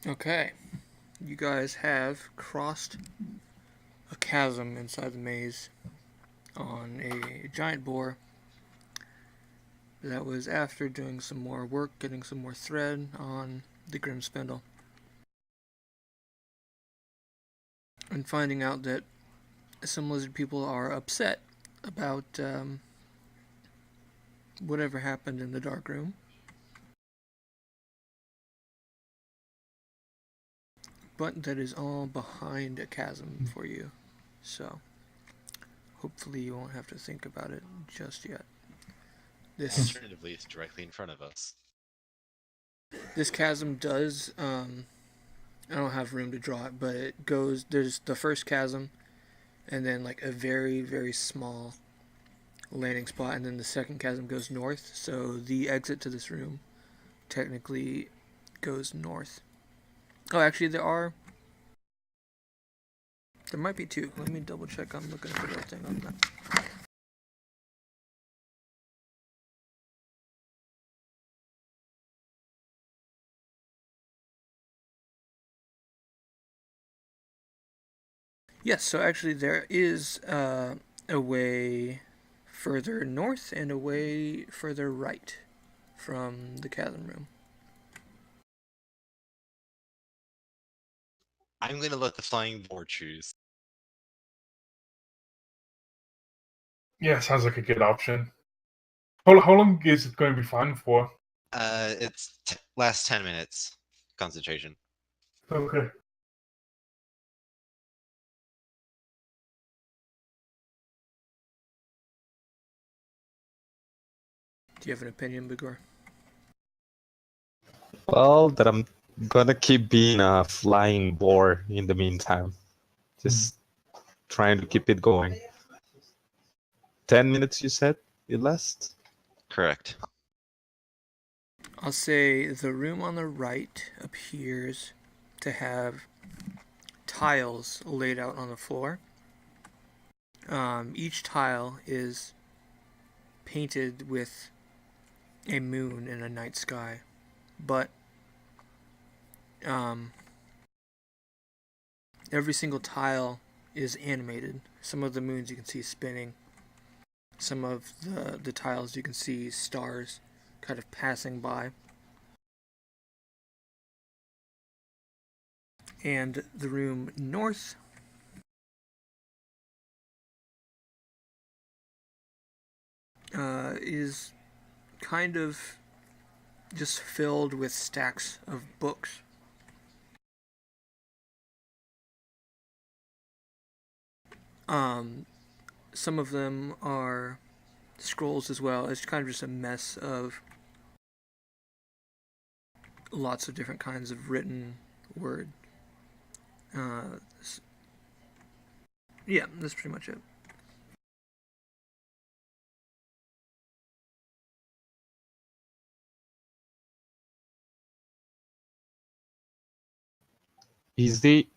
Okay, you guys have crossed a chasm inside the maze on a giant boar. That was after doing some more work, getting some more thread on the Grim Spindle, and finding out that some lizard people are upset about whatever happened in the dark room. But that is all behind a chasm for you. So, hopefully, you won't have to think about it just yet. This Alternatively, it's directly in front of us. this chasm does. I don't have room to draw it, but it goes. There's the first chasm, and then like a very very small landing spot, and then the second chasm goes north. So the exit to this room technically goes north. Oh, actually, there might be two. Let me double check. I'm looking at the right thing on that. Yes, so actually there is a way further north and a way further right from the chasm room. I'm gonna let the flying boar choose. Yeah, sounds like a good option. How long is it going to be fine for? It's last 10 minutes. Concentration. Okay. Do you have an opinion, Bigor? Well, that I'm gonna keep being a flying boar in the meantime. Just trying to keep it going. 10 minutes, you said it lasts? Correct. I'll say the room on the right appears to have tiles laid out on the floor. Each tile is painted with a moon and a night sky, but every single tile is animated. Some of the moons you can see spinning. Some of the tiles you can see stars kind of passing by. And the room north is kind of just filled with stacks of books. Some of them are scrolls as well. It's kind of just a mess of lots of different kinds of written word. Uh, yeah, that's pretty much it.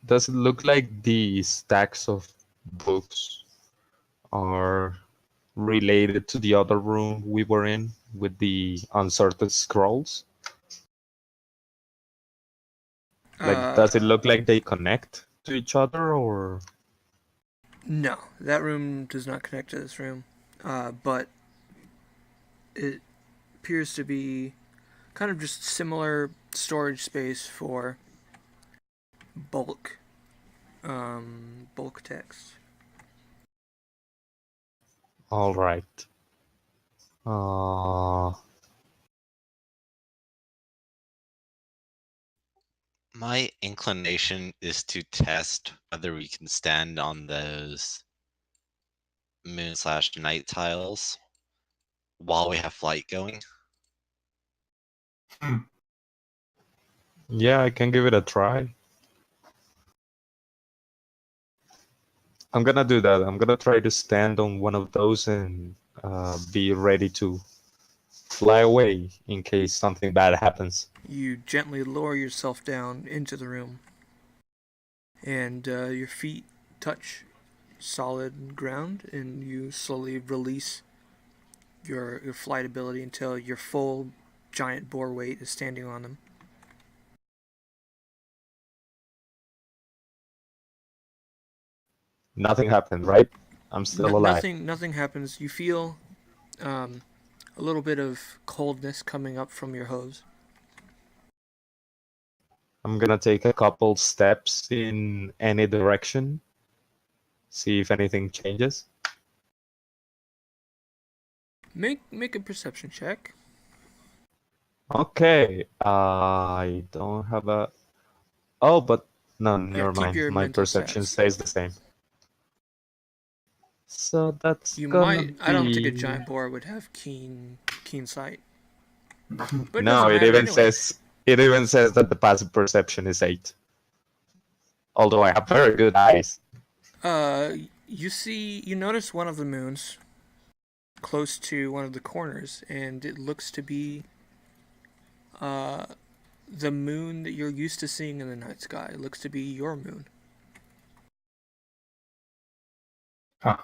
Does it look like the stacks of books are related to the other room we were in with the unsorted scrolls? Like, does it look like they connect to each other, or? No, that room does not connect to this room, but it appears to be kind of just similar storage space for bulk bulk text. All right. My inclination is to test whether we can stand on those moon/night tiles while we have flight going. Yeah, I can give it a try. I'm gonna do that. I'm gonna try to stand on one of those and be ready to fly away in case something bad happens. You gently lower yourself down into the room, and your feet touch solid ground, and you slowly release your flight ability until your full giant boar weight is standing on them. Nothing happened, right? I'm still alive. Nothing happens. You feel a little bit of coldness coming up from your hose. I'm gonna take a couple steps in any direction, see if anything changes. Make a perception check. Okay, I don't have a. Oh, but no, never Keep mind. your My mental perception stats. stays the same. So that's You gonna might. I don't think a be. giant boar would have keen sight. But it No, doesn't it matter even anyway. says that the passive perception is 8. Although I have very good eyes. You notice one of the moons close to one of the corners, and it looks to be the moon that you're used to seeing in the night sky. It looks to be your moon. Huh.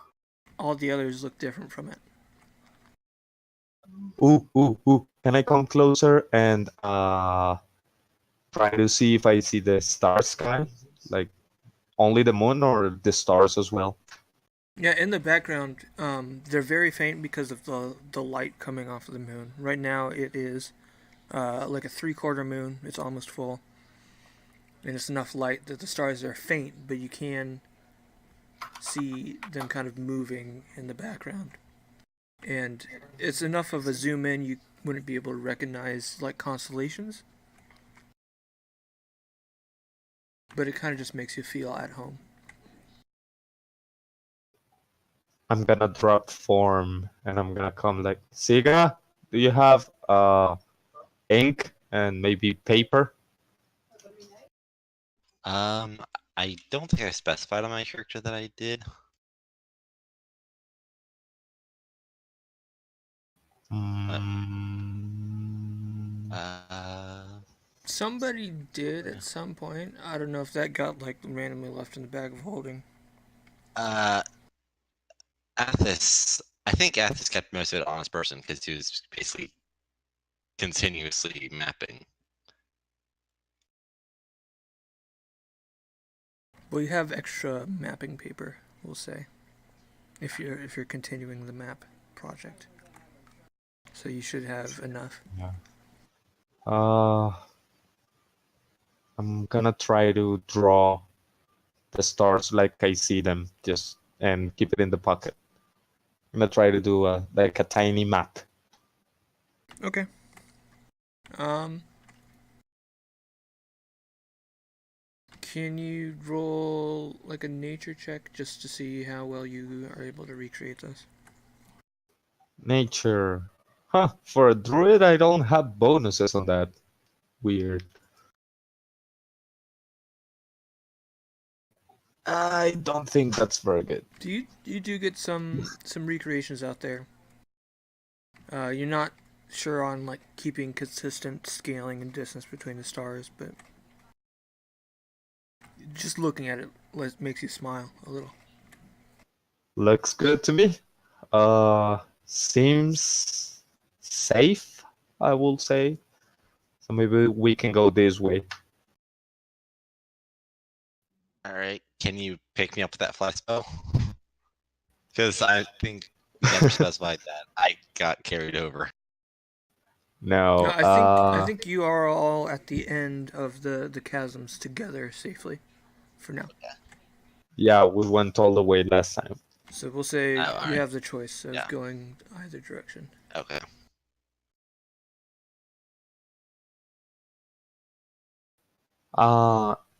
All the others look different from it. Ooh. Can I come closer and try to see if I see the star sky? Like only the moon or the stars as well? Yeah, in the background, they're very faint because of the light coming off of the moon. Right now, it is like a 3/4 moon. It's almost full, and it's enough light that the stars are faint, but you can see them kind of moving in the background. And it's enough of a zoom in you wouldn't be able to recognize like constellations, but it kind of just makes you feel at home. I'm gonna drop form and I'm gonna come like, Siga, do you have ink and maybe paper? I don't think I specified on my character that I did. Mm, Somebody did at some point. I don't know if that got like randomly left in the bag of holding. Athos. I think Athos kept most of it on his person because he was basically continuously mapping. Well, you have extra mapping paper, we'll say, if you're continuing the map project. So you should have enough. yeah. I'm gonna try to draw the stars like I see them, just and keep it in the pocket. I'm gonna try to do like a tiny map. Okay. Can you roll like a nature check just to see how well you are able to recreate this? Nature. Huh, for a druid I don't have bonuses on that. Weird. I don't think that's very good. You do get some recreations out there. You're not sure on like keeping consistent scaling and distance between the stars, but just looking at it makes you smile a little. Looks good to me. Seems safe, I will say. So maybe we can go this way. All right, can you pick me up with that fly spell? Because I think we never specified that. I got carried over. No, I think you are all at the end of the chasms together safely, for now. yeah, we went all the way last time. So we'll say you right. have the choice of Yeah. going either direction. Okay.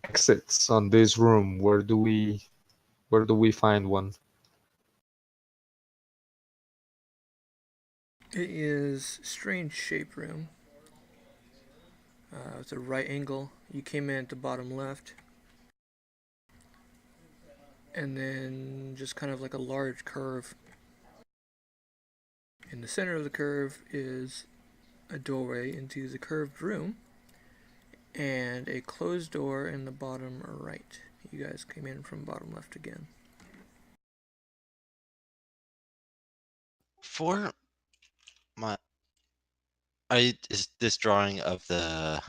Exits on this room. Where do we find one? It is strange shape room. It's a right angle. You came in at the bottom left. And then just kind of like a large curve. In the center of the curve is a doorway into the curved room. And a closed door in the bottom right. You guys came in from bottom left again. For my, is this drawing of the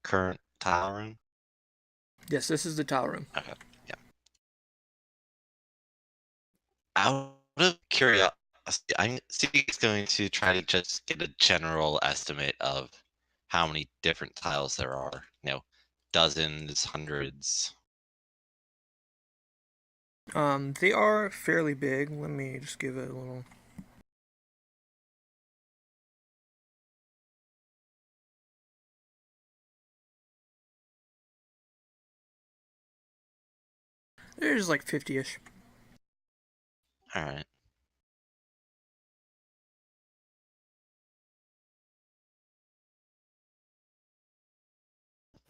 current tile room? Yes, this is the tile room. Okay. Yeah. Out of curiosity, I'm going to try to just get a general estimate of how many different tiles there are. Dozens, hundreds. They are fairly big. Let me just give it a little. There's like 50-ish. All right.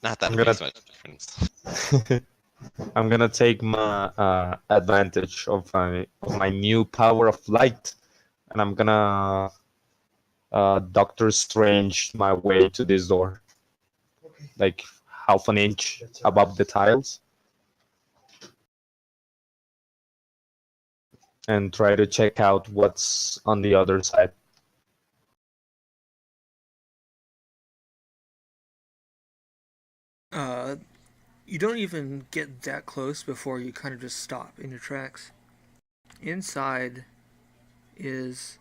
Not that I'm it gonna- makes much difference. I'm gonna take my advantage of my new power of light, and I'm gonna Doctor Strange my way to this door, like half an inch above the tiles, and try to check out what's on the other side. You don't even get that close before you kind of just stop in your tracks. Inside is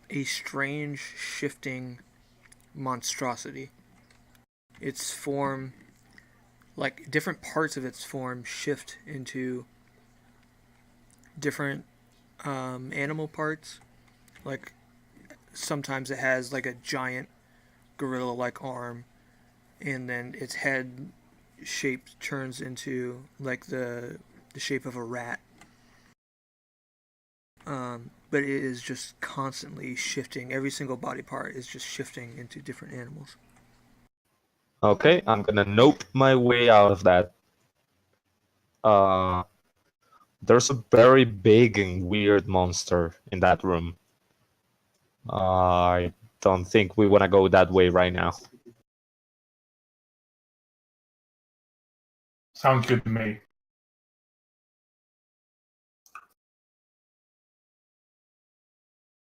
a strange shifting monstrosity. Its form, like different parts of its form, shift into different animal parts. Like sometimes it has like a giant gorilla-like arm, and then its head shape turns into like the shape of a rat. But it is just constantly shifting. Every single body part is just shifting into different animals. Okay, I'm gonna nope my way out of that. There's a very big and weird monster in that room. I don't think we want to go that way right now. Sounds good to me.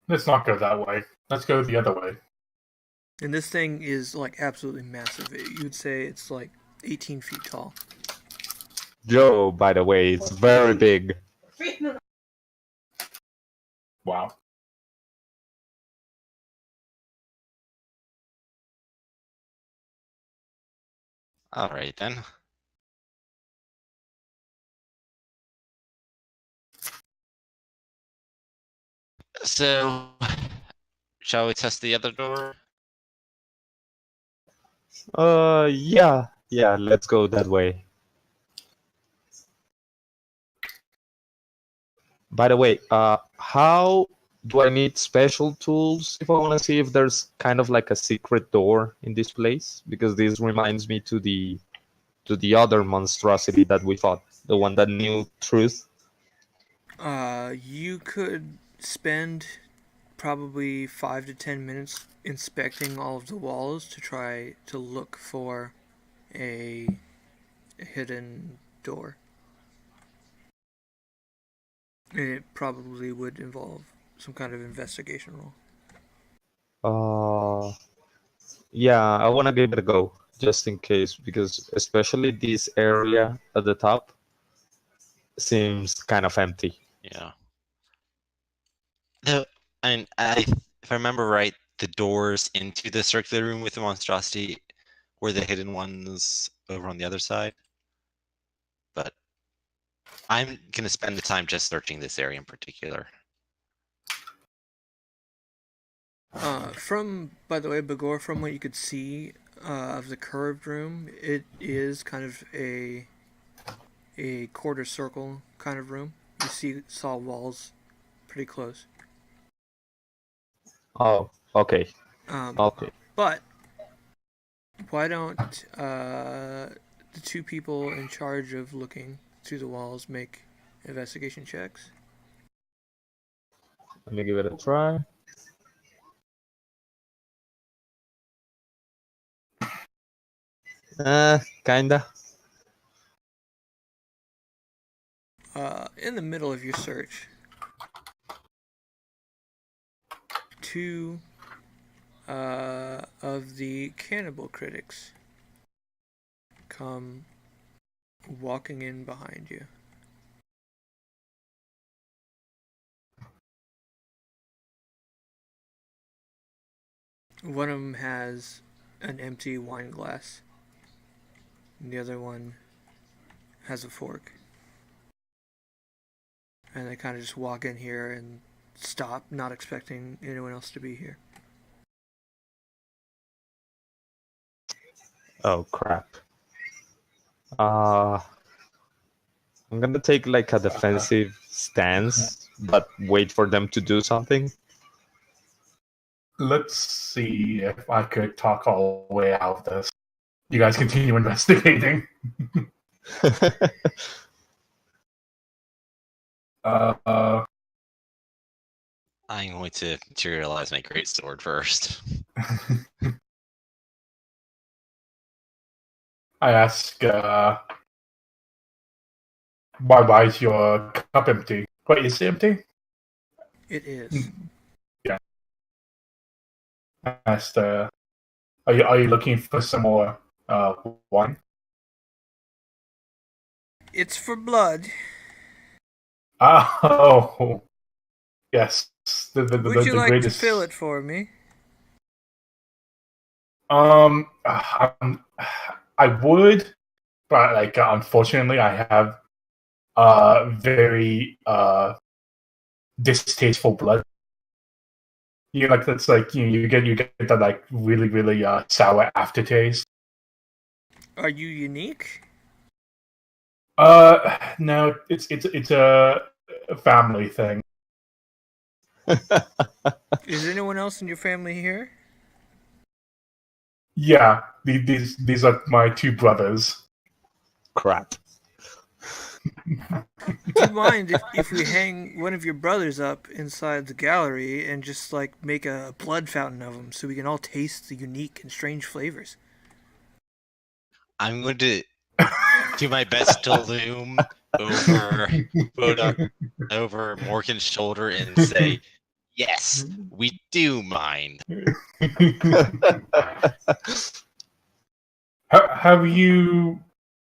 Let's not go that way. Let's go the other way. And this thing is like absolutely massive. You'd say it's like 18 feet tall. Joe, by the way, it's very big. Wow. All right then. So, shall we test the other door? Yeah, let's go that way. By the way, how do I need special tools if I want to see if there's kind of like a secret door in this place? Because this reminds me to the other monstrosity that we fought, the one that knew truth. You could spend probably 5 to 10 minutes inspecting all of the walls to try to look for a hidden door. And it probably would involve some kind of investigation roll. Yeah, I want to give it a go just in case, because especially this area at the top seems kind of empty. Yeah. No, and if I remember right, the doors into the circular room with the monstrosity were the hidden ones over on the other side. But I'm gonna spend the time just searching this area in particular. By the way, Bagor, from what you could see of the curved room, it is kind of a quarter circle kind of room. You saw walls pretty close. Oh, okay. Okay. But why don't the two people in charge of looking through the walls make investigation checks? Let me give it a try. Kinda. In the middle of your search, two of the cannibal critics come walking in behind you. One of them has an empty wine glass, and the other one has a fork. And they kind of just walk in here and stop, not expecting anyone else to be here. Oh crap. I'm gonna take like a defensive stance, but wait for them to do something. Let's see if I could talk all the way out of this. You guys continue investigating. uh, I'm going to materialize my greatsword first. I ask, why is your cup empty? Wait, is it empty? It is. I asked, are you looking for some more wine? It's for blood. Oh, yes. Would you The like greatest. to fill it for me? I would, but like unfortunately, I have very distasteful blood. You know, like that's like you get that like really sour aftertaste. Are you unique? No, it's a family thing. Is anyone else in your family here? Yeah, these are my two brothers. Crap. Do you mind if we hang one of your brothers up inside the gallery and just like make a blood fountain of them so we can all taste the unique and strange flavors? I'm going to do my best to loom over Morgan's shoulder and say, "Yes, we do mind." Have you,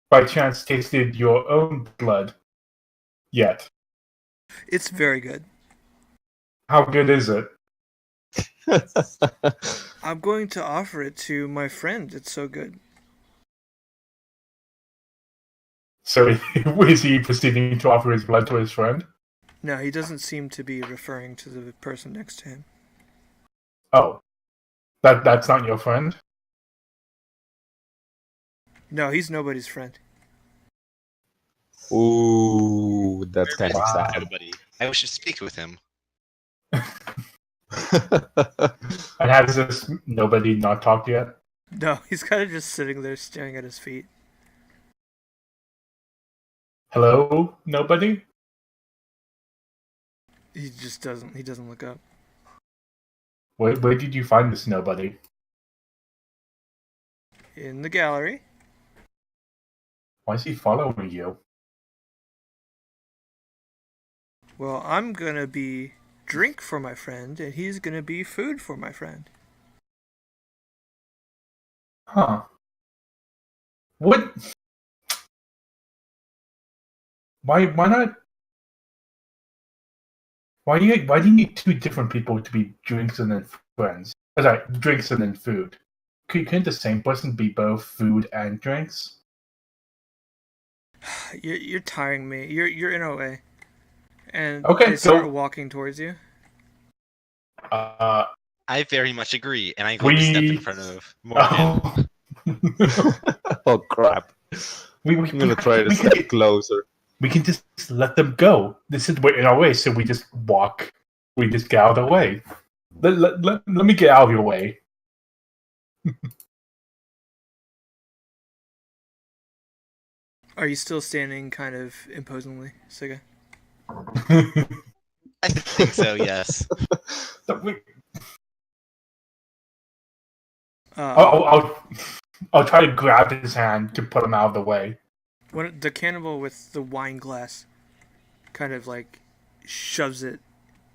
by chance, tasted your own blood yet? It's very good. How good is it? I'm going to offer it to my friend. It's so good. So is he proceeding to offer his blood to his friend? No, he doesn't seem to be referring to the person next to him. Oh, that's not your friend? No, he's nobody's friend. Ooh, that's kind of Wow. sad. Nobody. I wish to speak with him. And has this nobody not talked yet? No, he's kind of just sitting there staring at his feet. Hello, nobody? He just doesn't. He doesn't look up. Where did you find this nobody? In the gallery. Why is he following you? Well, I'm gonna be drink for my friend, and he's gonna be food for my friend. Huh. What? Why not? Why do you need two different people to be drinks and then friends? Sorry, drinks and then food. Couldn't the same person be both food and drinks? You're tiring me. You're in a way. And Okay, they start go. walking towards you. I very much agree, and I'm going to step in front of Morgan. Oh crap. I'm I'm gonna try to step closer. We can just let them go. This is in our way, so we just walk. We just get out of the way. Let me get out of your way. Are you still standing kind of imposingly, Siga? I think so, yes. I'll try to grab his hand to put him out of the way. When the cannibal with the wine glass kind of like shoves it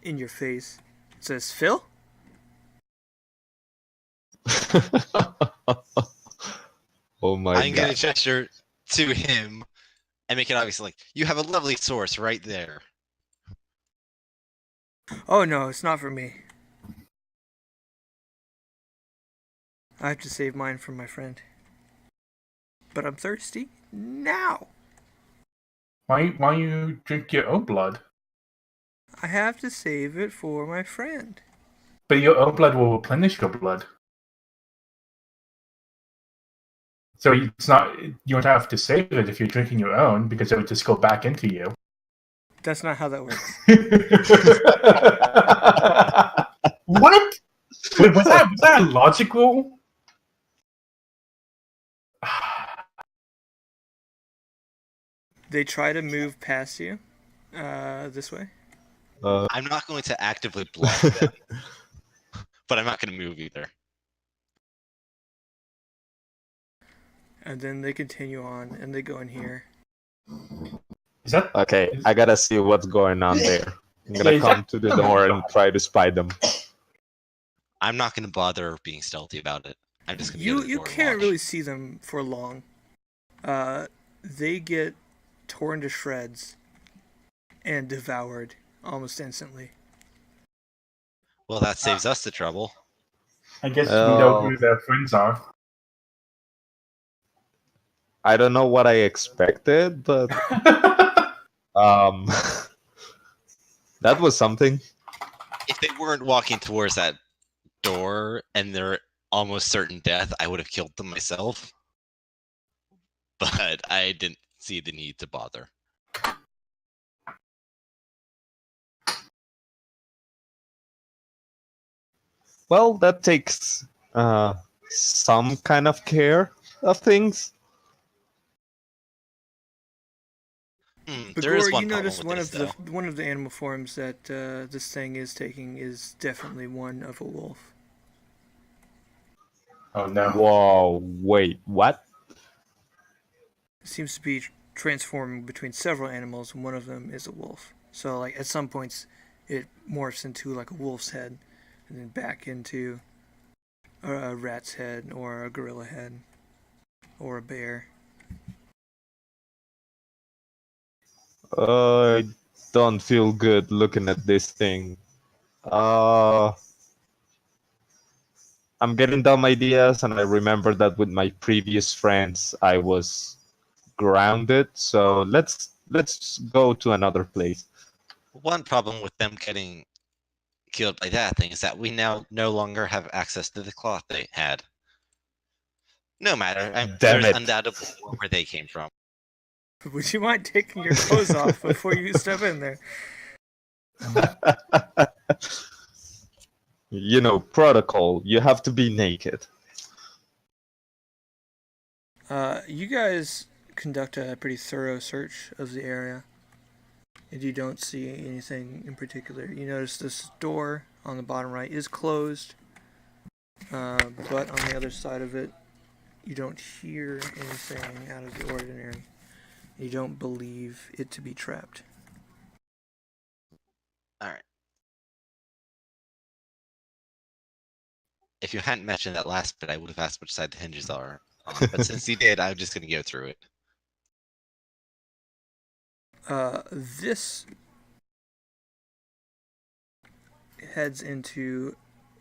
in your face. It says, "Phil?" Oh my I'm going god. to gesture to him and make it obvious, like, you have a lovely source right there. Oh no, it's not for me. I have to save mine for my friend. But I'm thirsty now. Why you drink your own blood? I have to save it for my friend. But your own blood will replenish your blood. So it's not, you don't have to save it if you're drinking your own, because it would just go back into you. That's not how that works. What? Wait, was that logical? They try to move past you. This way. I'm not going to actively block them, but I'm not going to move either. And then they continue on, and they go in here. Is that Okay, I gotta see what's going on there. I'm gonna come to the door and try to spy them. I'm not going to bother being stealthy about it. I'm just going to go to the You door and can't watch. really see them for long. They get torn to shreds and devoured almost instantly. Well, that saves us the trouble. I guess we know who their friends are. I don't know what I expected, but that was something. If they weren't walking towards that door and they're almost certain death, I would have killed them myself. But I didn't see the need to bother. Well, that takes some kind of care of things. But There is Gore, one you problem notice with one of the animal forms that this thing is taking is definitely one of a wolf. Oh no. Whoa, wait, what? It seems to be transforming between several animals, and one of them is a wolf. So, like, at some points, it morphs into, like, a wolf's head, and then back into a rat's head, or a gorilla head, or a bear. I don't feel good looking at this thing. I'm getting dumb ideas, and I remember that with my previous friends, I was grounded. So let's go to another place. One problem with them getting killed by that thing is that we now no longer have access to the cloth they had. No matter, there's undoubtedly where they came from. Would you mind taking your clothes off before you step in there? You know, protocol. You have to be naked. You guys conduct a pretty thorough search of the area, and you don't see anything in particular. You notice this door on the bottom right is closed, but on the other side of it, you don't hear anything out of the ordinary. You don't believe it to be trapped. Alright. If you hadn't mentioned that last bit, I would have asked which side the hinges are. But since you did, I'm just going to go through it. This heads into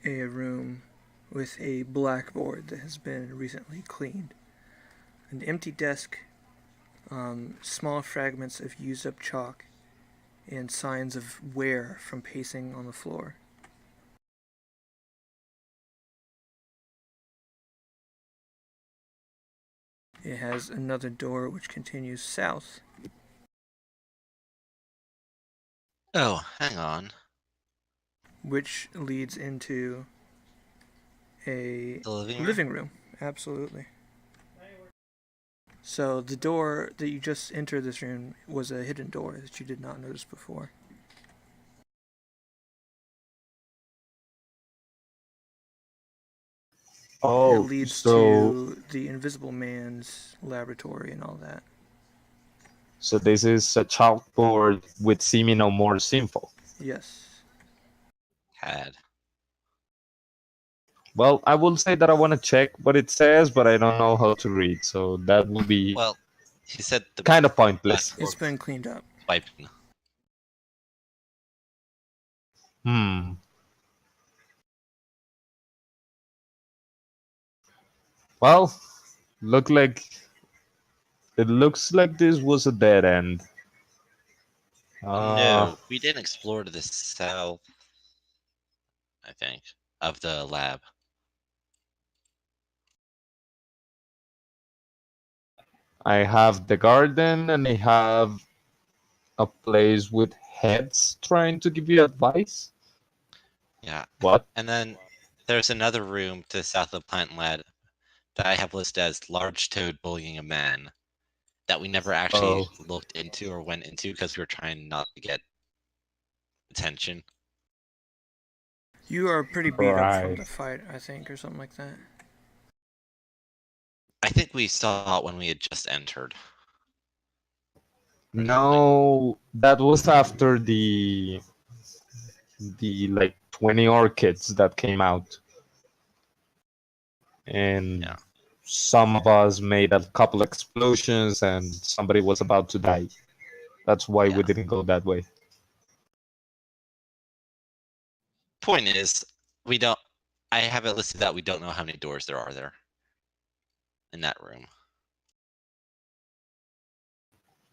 a room with a blackboard that has been recently cleaned. An empty desk, small fragments of used up chalk, and signs of wear from pacing on the floor. It has another door which continues south. Oh, hang on. Which leads into a The living room? living room. Absolutely. So the door that you just entered this room was a hidden door that you did not notice before. Oh, it leads so to the Invisible Man's laboratory and all that. so this is a chalkboard with seeming no more sinful. Yes. Had. Well, I will say that I want to check what it says, but I don't know how to read, so that will be Well, he said the kind of pointless. It's been cleaned up. wiping. Well, look like it looks like this was a dead end. No, we didn't explore to the south, I think, of the lab. I have the garden and I have a place with heads trying to give you advice. Yeah. What? And then there's another room to the south of Plant Lab that I have listed as large toad bullying a man that we never actually Oh, looked into or went into because we were trying not to get attention. You are pretty beat up from right. the fight, I think, or something like that. I think we saw it when we had just entered. No, that was after the like 20 orchids that came out. And Yeah. some of us made a couple explosions and somebody was about to die. That's why we Yeah. didn't go that way. Point is, we don't. I have it listed that we don't know how many doors there are there in that room.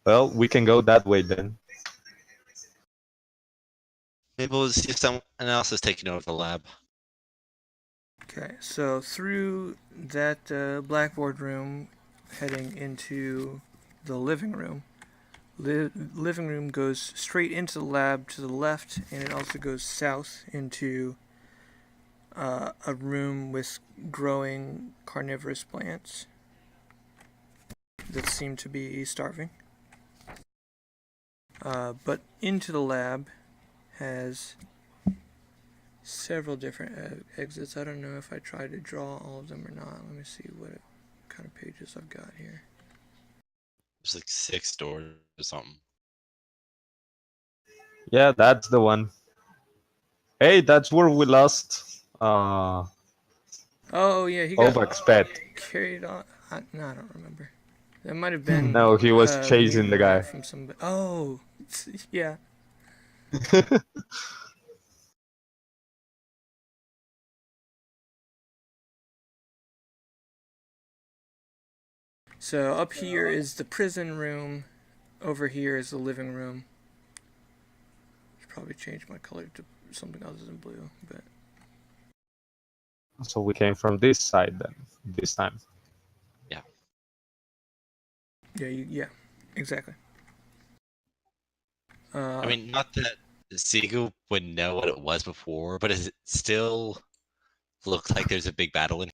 Well, we can go that way then. Maybe we'll see if someone else is taking over the lab. Okay, so through that blackboard room, heading into the living room. Living room goes straight into the lab to the left, and it also goes south into a room with growing carnivorous plants that seem to be starving. But into the lab has several different exits. I don't know if I tried to draw all of them or not. Let me see what kind of pages I've got here. There's like 6 doors or something. Yeah, that's the one. Hey, that's where we lost Oh yeah, he got Ovak's pet. carried on. No, I don't remember. That might have been No, he was a chasing the mutant rat guy. from somebody. Oh, yeah. So up here is the prison room. Over here is the living room. Should probably change my color to something other than blue, but So we came from this side then, this time. yeah, exactly. I mean, not that Sigu would know what it was before, but it still looks like there's a big battle in.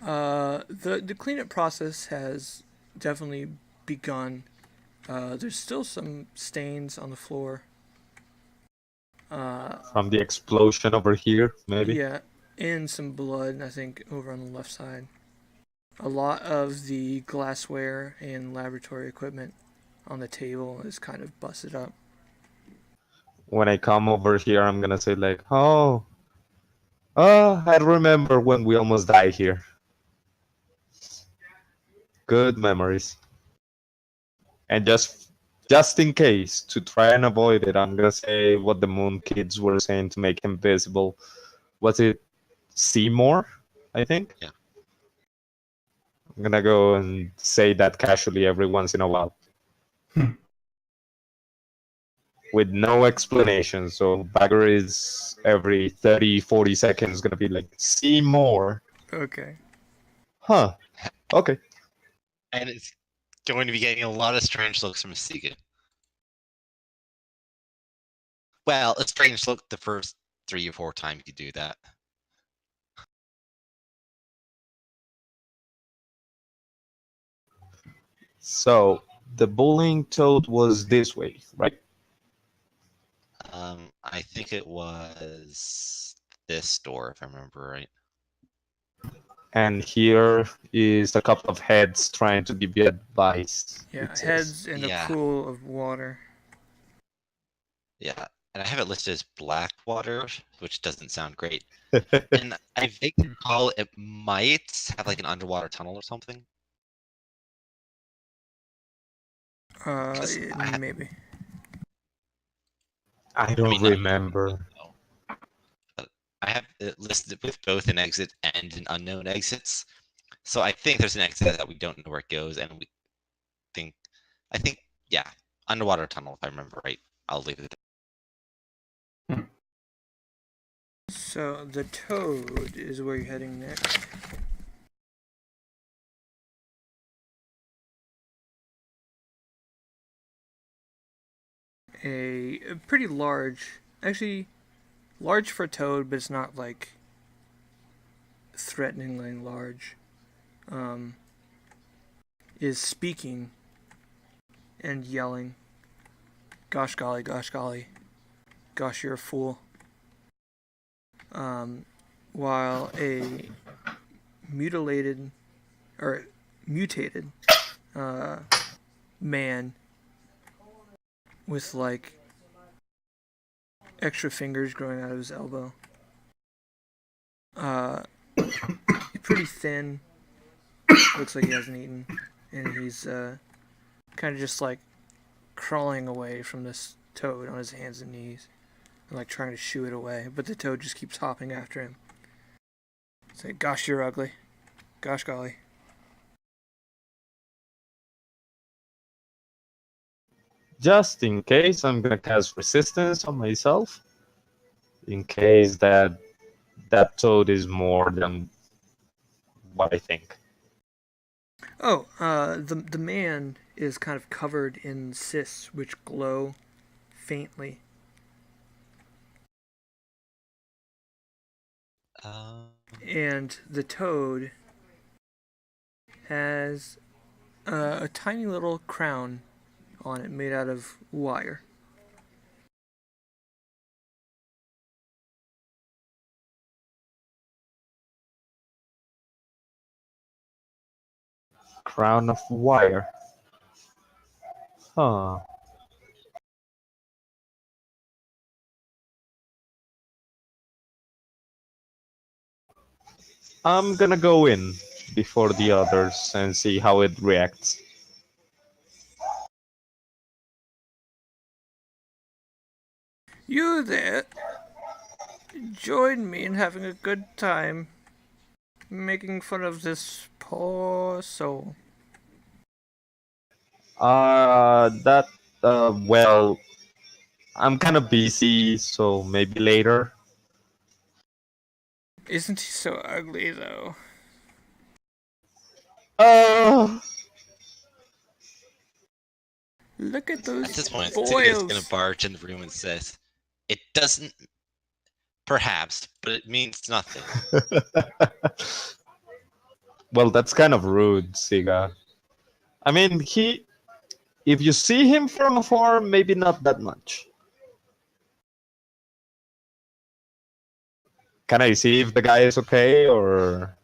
The cleanup process has definitely begun. There's still some stains on the floor. From the explosion over here, maybe? Yeah, and some blood, I think, over on the left side. A lot of the glassware and laboratory equipment on the table is kind of busted up. When I come over here, I'm gonna say like, oh, I remember when we almost died here. Good memories. And just in case, to try and avoid it, I'm gonna say what the Moon Kids were saying to make him visible. Was it Seymour, I think? Yeah. I'm gonna go and say that casually every once in a while. With no explanation. So Bagger is every 30, 40 seconds gonna be like, Seymour. Okay. Huh. Okay. And it's going to be getting a lot of strange looks from Sigu. Well, a strange look the first 3 or 4 times you do that. So the bullying toad was this way, right? I think it was this door, if I remember right. And here is a couple of heads trying to give you advice. Yeah, it says. heads in Yeah. a pool of water. Yeah, and I have it listed as Blackwater, which doesn't sound great. And I vaguely recall it might have like an underwater tunnel or something. 'Cause Maybe. I don't mean, not- remember. I have it listed with both an exit and an unknown exits. So I think there's an exit that we don't know where it goes, and I think, yeah, underwater tunnel, if I remember right. I'll leave it there. So the toad is where you're heading next. A pretty large, actually large for a toad, but it's not like threateningly large, is speaking and yelling, "Gosh golly, gosh golly, gosh you're a fool." While a mutilated or mutated man with like extra fingers growing out of his elbow, pretty thin, looks like he hasn't eaten, and he's kind of just like crawling away from this toad on his hands and knees and like trying to shoo it away, but the toad just keeps hopping after him. Say, "Gosh you're ugly, gosh golly." Just in case, I'm gonna cast resistance on myself. In case that toad is more than what I think. Oh, the man is kind of covered in cysts which glow faintly. And the toad has a tiny little crown on it made out of wire. Crown of wire. Huh. I'm gonna go in before the others and see how it reacts. You there? Join me in having a good time, making fun of this poor soul. Well, I'm kind of busy, so maybe later. Isn't he so ugly, though? Look at those At this point, boils. Tiga's gonna barge in the room and says, "It doesn't, perhaps, but it means nothing." Well, that's kind of rude, Siga. I mean, if you see him from afar, maybe not that much. Can I see if the guy is okay, or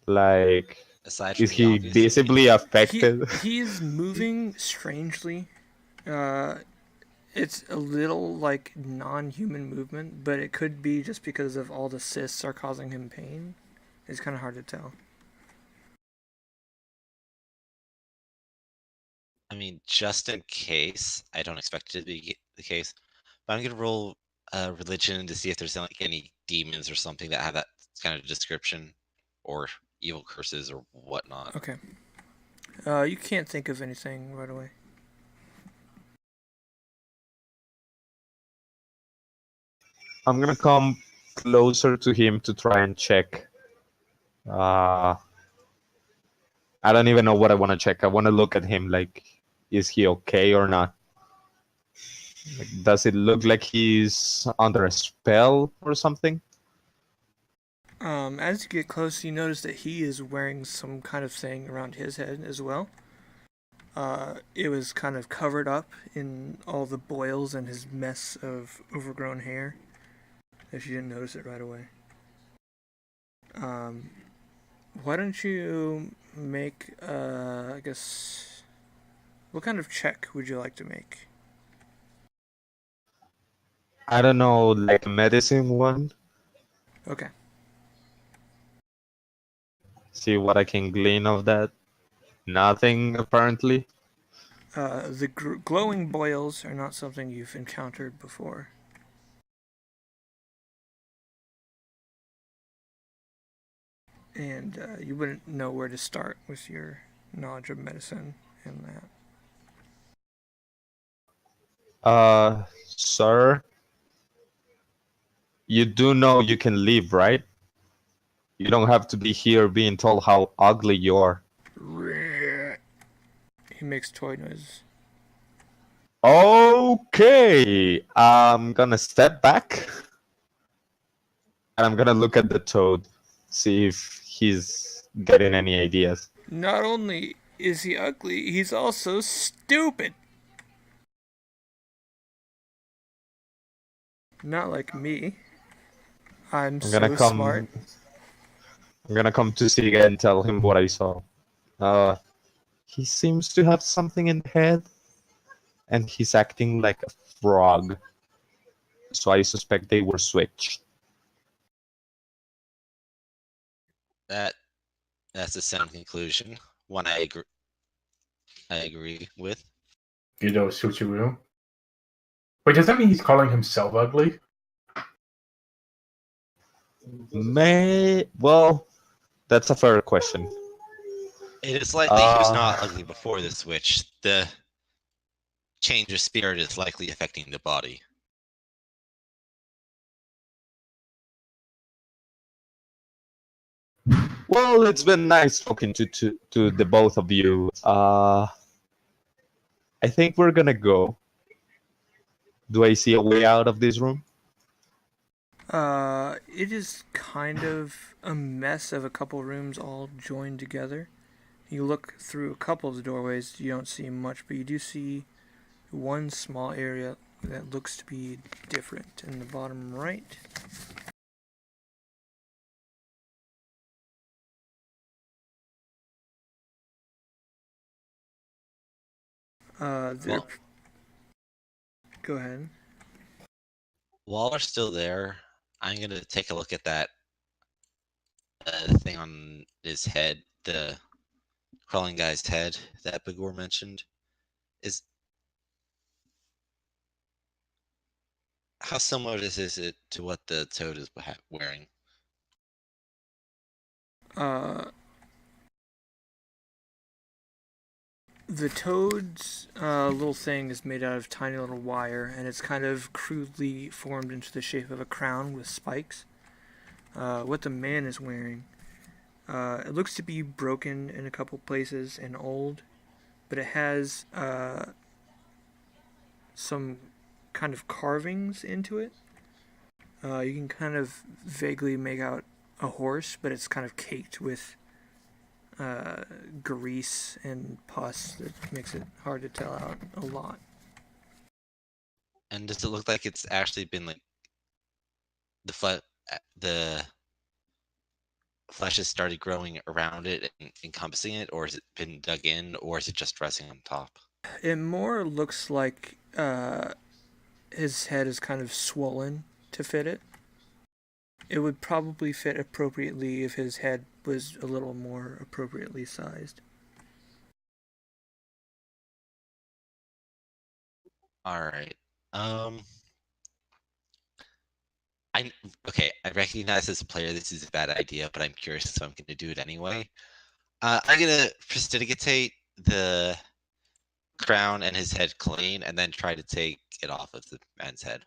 like, Aside from is the he obvious, visibly affected? He's moving strangely. It's a little like non-human movement, but it could be just because of all the cysts are causing him pain. It's kind of hard to tell. I mean, just in case, I don't expect it to be the case, but I'm gonna roll religion to see if there's like any demons or something that have that kind of description, or evil curses or whatnot. Okay. You can't think of anything right away. I'm gonna come closer to him to try and check. I don't even know what I want to check. I want to look at him, like, is he okay or not? Like, does it look like he's under a spell or something? As you get close, you notice that he is wearing some kind of thing around his head as well. It was kind of covered up in all the boils and his mess of overgrown hair, if you didn't notice it right away. Why don't you make, I guess, what kind of check would you like to make? I don't know, like a medicine one. Okay. See what I can glean of that. Nothing, apparently. The glowing boils are not something you've encountered before. and you wouldn't know where to start with your knowledge of medicine and that. Sir, you do know you can leave, right? You don't have to be here being told how ugly you are. He makes toy noises. Okay, I'm gonna step back and I'm gonna look at the toad, see if he's getting any ideas. Not only is he ugly, he's also stupid. Not like me. I'm so smart. I'm gonna come to Siga and tell him what I saw. He seems to have something in the head, and he's acting like a frog. So I suspect they were switched. That's a sound conclusion. One I agree with. You know, switcheroo. Wait, does that mean he's calling himself ugly? Well, that's a fair question. It is likely he was not ugly before the switch. The change of spirit is likely affecting the body. Well, it's been nice talking to the both of you. I think we're gonna go. Do I see a way out of this room? It is kind of a mess of a couple rooms all joined together. You look through a couple of the doorways, you don't see much, but you do see one small area that looks to be different in the bottom right. Well, go ahead. while we're still there, I'm gonna take a look at that thing on his head, the crawling guy's head that Bagor mentioned. How similar is it to what the toad is wearing? The toad's little thing is made out of tiny little wire, and it's kind of crudely formed into the shape of a crown with spikes. What the man is wearing, it looks to be broken in a couple places and old, but it has some kind of carvings into it. You can kind of vaguely make out a horse, but it's kind of caked with grease and pus that makes it hard to tell out a lot. And does it look like it's actually been like the flesh has started growing around it and encompassing it, or has it been dug in, or is it just resting on top? It more looks like his head is kind of swollen to fit it. It would probably fit appropriately if his head was a little more appropriately sized. All right. I recognize as a player this is a bad idea, but I'm curious, so I'm going to do it anyway. I'm going to prestidigitate the crown and his head clean, and then try to take it off of the man's head.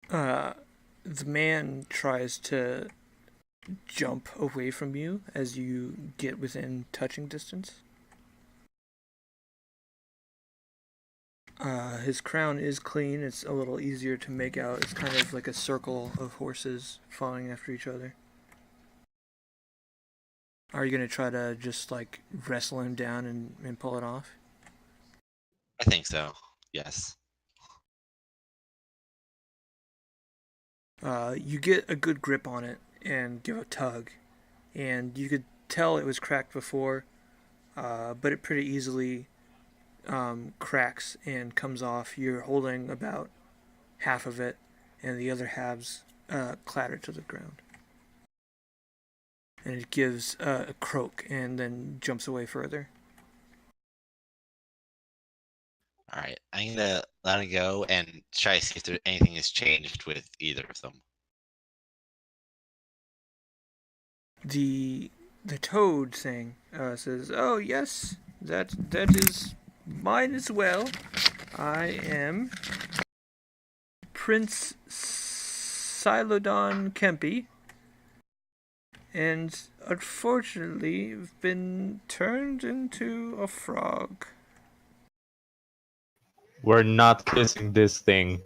The man tries to jump away from you as you get within touching distance. His crown is clean. It's a little easier to make out. It's kind of like a circle of horses following after each other. Are you gonna try to just like wrestle him down and pull it off? I think so. Yes. You get a good grip on it and give a tug, and you could tell it was cracked before, but it pretty easily cracks and comes off. You're holding about half of it, and the other halves clatter to the ground. And it gives a croak and then jumps away further. All right, I'm gonna let him go and try to see if anything has changed with either of them. The toad thing says, "Oh yes, that is mine as well. I am Prince Silodon Kempi, and unfortunately, have been turned into a frog." We're not kissing this thing.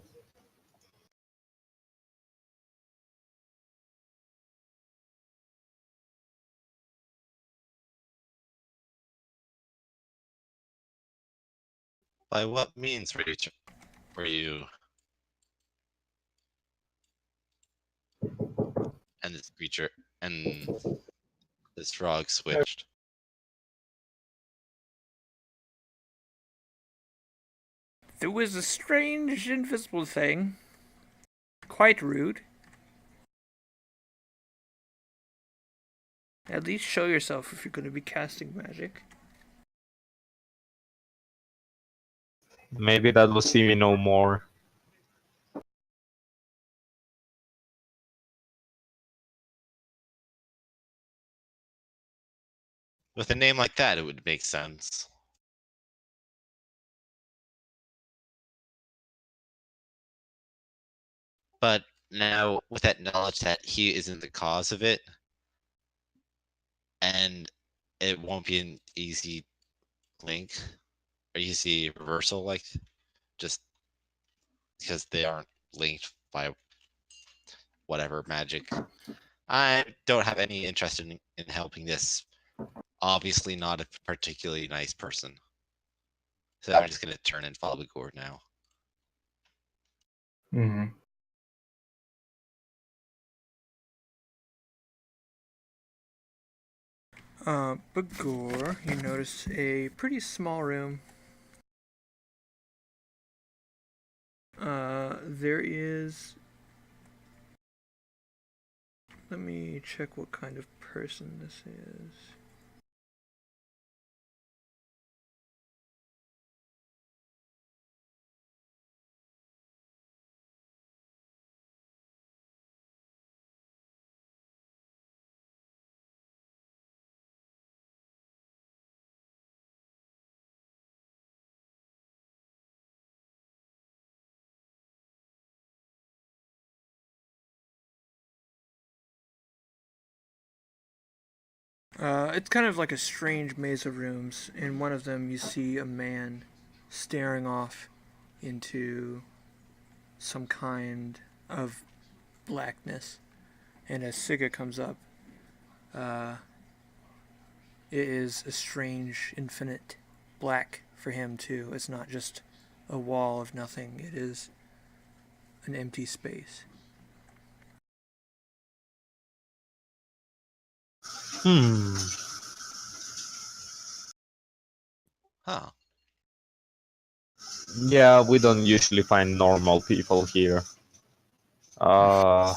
By what means were you? And this creature and this frog switched. There was a strange invisible thing. Quite rude. At least show yourself if you're going to be casting magic. Maybe that will see me no more. With a name like that, it would make sense. But now, with that knowledge that he isn't the cause of it, and it won't be an easy link or easy reversal, like just because they aren't linked by whatever magic. I don't have any interest in helping this. Obviously, not a particularly nice person. So I'm just gonna turn and follow Igor now. Mm-hmm. Bagor, you notice a pretty small room. There is... Let me check what kind of person this is. It's kind of like a strange maze of rooms. In one of them, you see a man staring off into some kind of blackness. And as Siga comes up, it is a strange, infinite black for him, too. It's not just a wall of nothing, it is an empty space. Huh. Yeah, we don't usually find normal people here. No,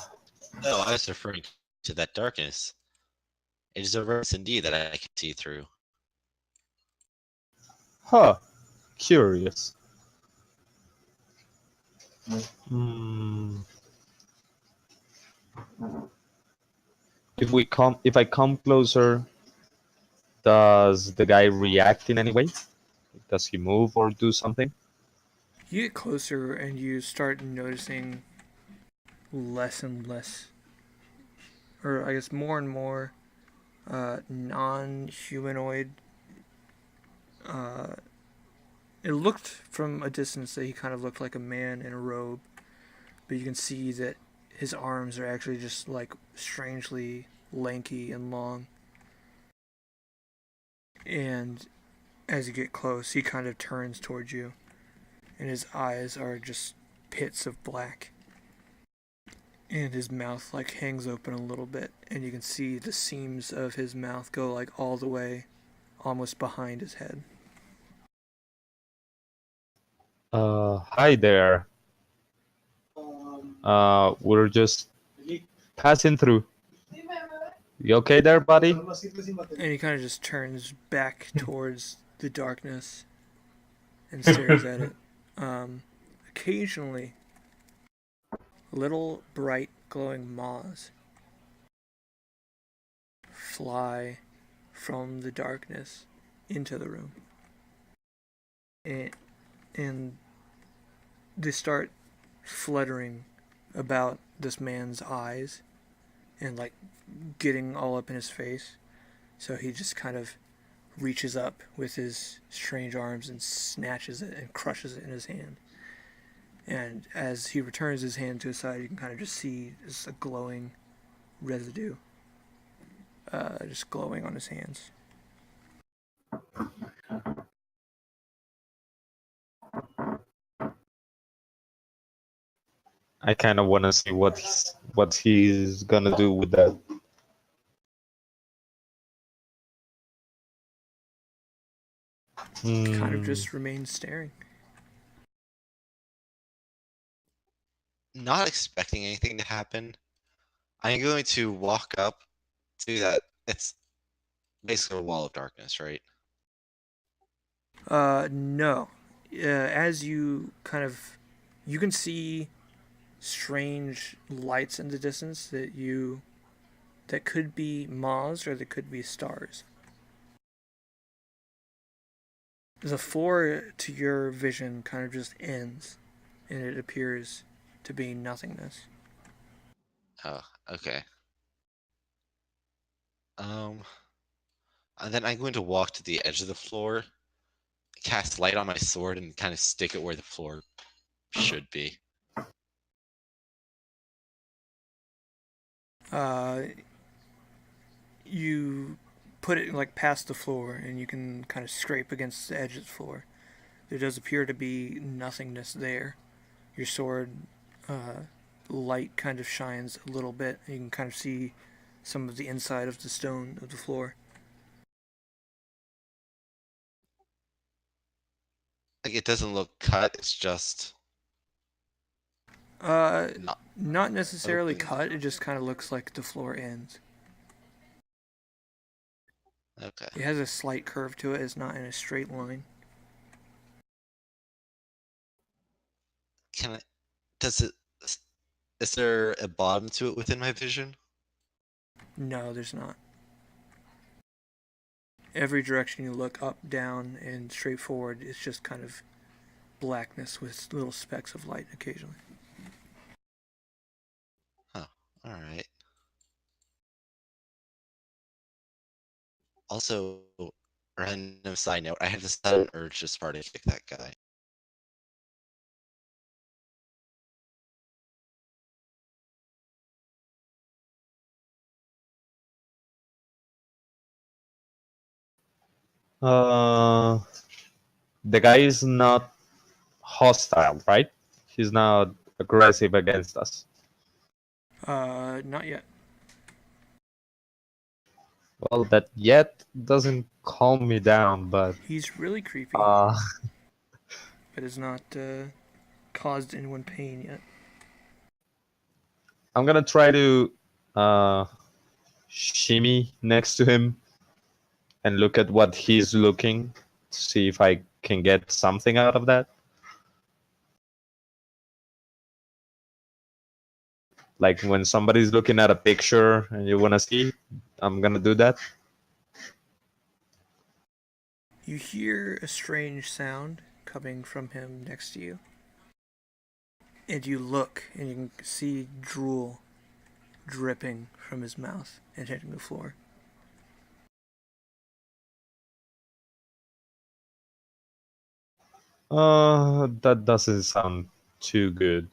I was referring to that darkness. It is a rose indeed that I can see through. Huh. Curious. Hmm. If I come closer, does the guy react in any way? Does he move or do something? You get closer and you start noticing less and less, or I guess more and more, non-humanoid. It looked from a distance that he kind of looked like a man in a robe, but you can see that his arms are actually just like strangely lanky and long. And as you get close, he kind of turns towards you, and his eyes are just pits of black. And his mouth like hangs open a little bit, and you can see the seams of his mouth go like all the way almost behind his head. Hi there. We're just passing through. You okay there, buddy? And he kind of just turns back towards the darkness and stares at it. Occasionally, little bright glowing moths fly from the darkness into the room. And they start fluttering about this man's eyes and like getting all up in his face. So he just kind of reaches up with his strange arms and snatches it and crushes it in his hand. And as he returns his hand to his side, you can kind of just see just a glowing residue just glowing on his hands. I kind of want to see what he's gonna do with that. Kind of just remains staring. Not expecting anything to happen. I'm going to walk up to that. It's basically a wall of darkness, right? No. As you you can see strange lights in the distance that could be moths or that could be stars. The floor to your vision kind of just ends, and it appears to be nothingness. Oh, okay. And then I'm going to walk to the edge of the floor, cast light on my sword, and kind of stick it where the floor should be. You put it like past the floor, and you can kind of scrape against the edge of the floor. There does appear to be nothingness there. Your sword light kind of shines a little bit. You can kind of see some of the inside of the stone of the floor. Like, it doesn't look cut, it's just Not necessarily open. cut. It just kind of looks like the floor ends. Okay. It has a slight curve to it. It's not in a straight line. Does it, is there a bottom to it within my vision? No, there's not. Every direction you look, up, down, and straight forward, it's just kind of blackness with little specks of light occasionally. Huh, alright. Also, random side note, I had this sudden urge to Sparta kick that guy. Uh, the guy is not hostile, right? He's not aggressive against us. Not yet. Well, that yet doesn't calm me down, but He's really creepy, uh, but has not caused anyone pain yet. I'm gonna try to shimmy next to him and look at what he's looking to see if I can get something out of that. Like when somebody's looking at a picture and you want to see, I'm gonna do that. You hear a strange sound coming from him next to you. And you look and you can see drool dripping from his mouth and hitting the floor. That doesn't sound too good.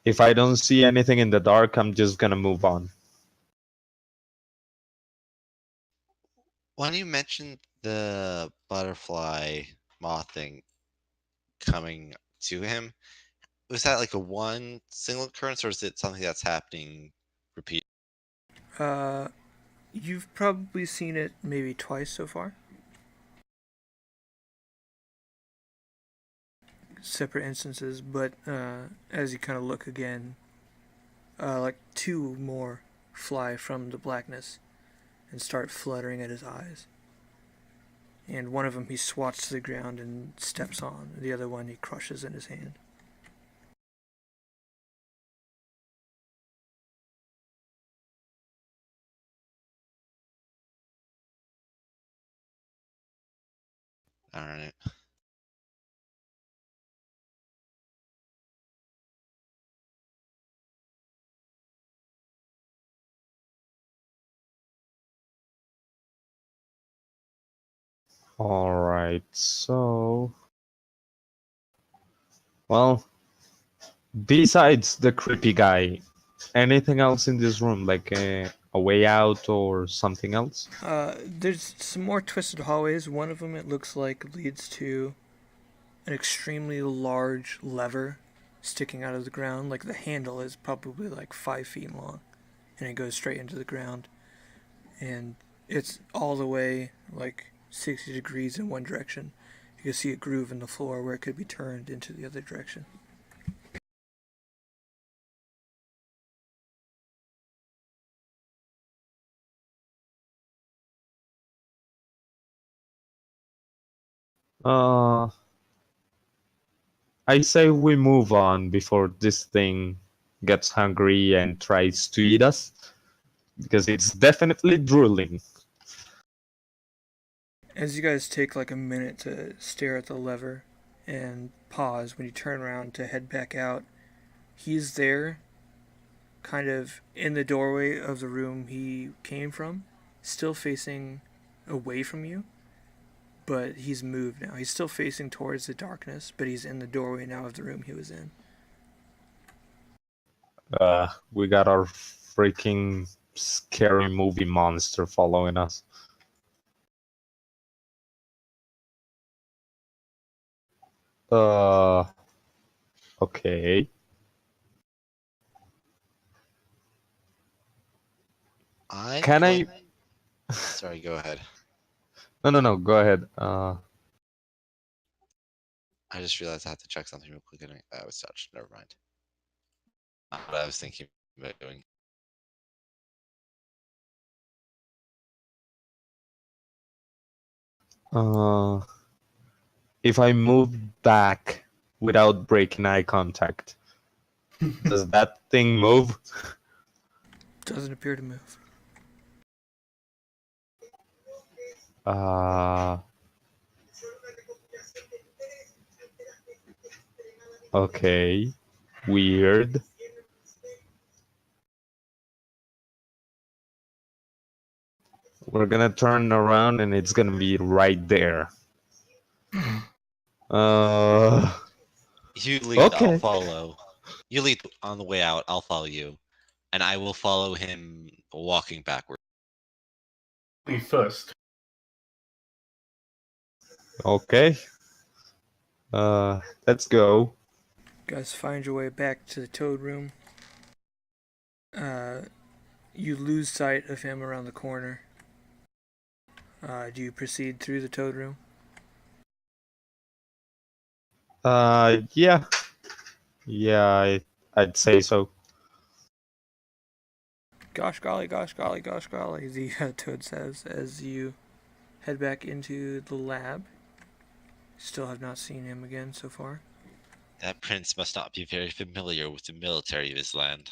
If I don't see anything in the dark, I'm just gonna move on. When you mentioned the butterfly moth thing coming to him, was that like a one single occurrence, or is it something that's happening repeat? You've probably seen it maybe twice so far. Separate instances, but as you kind of look again, like two more fly from the blackness and start fluttering at his eyes. and one of them he swats to the ground and steps on. The other one he crushes in his hand. All right. All right, so well, besides the creepy guy, anything else in this room, like a way out or something else? There's some more twisted hallways. One of them, it looks like, leads to an extremely large lever sticking out of the ground. Like the handle is probably like 5 feet long, and it goes straight into the ground. And it's all the way like 60 degrees in one direction. You can see a groove in the floor where it could be turned into the other direction. Uh, I say we move on before this thing gets hungry and tries to eat us, because it's definitely drooling. As you guys take like a minute to stare at the lever and pause when you turn around to head back out, he's there, kind of in the doorway of the room he came from, still facing away from you, but he's moved now. He's still facing towards the darkness, but he's in the doorway now of the room he was in. We got our freaking scary movie monster following us. Okay. Can I? Sorry, go ahead. No. Go ahead. I just realized I have to check something real quick. And I was touched. Never mind. Not what I was thinking about doing. If I move back without breaking eye contact, does that thing move? Doesn't appear to move. Okay. Weird. We're gonna turn around and it's gonna be right there. You lead, Okay. I'll follow. You lead on the way out, I'll follow you. And I will follow him walking backward. Leave first. Okay. Let's go. You guys find your way back to the toad room. You lose sight of him around the corner. Do you proceed through the toad room? Yeah. Yeah, I'd say so. Gosh golly, the toad says as you head back into the lab. Still have not seen him again so far. That prince must not be very familiar with the military of his land.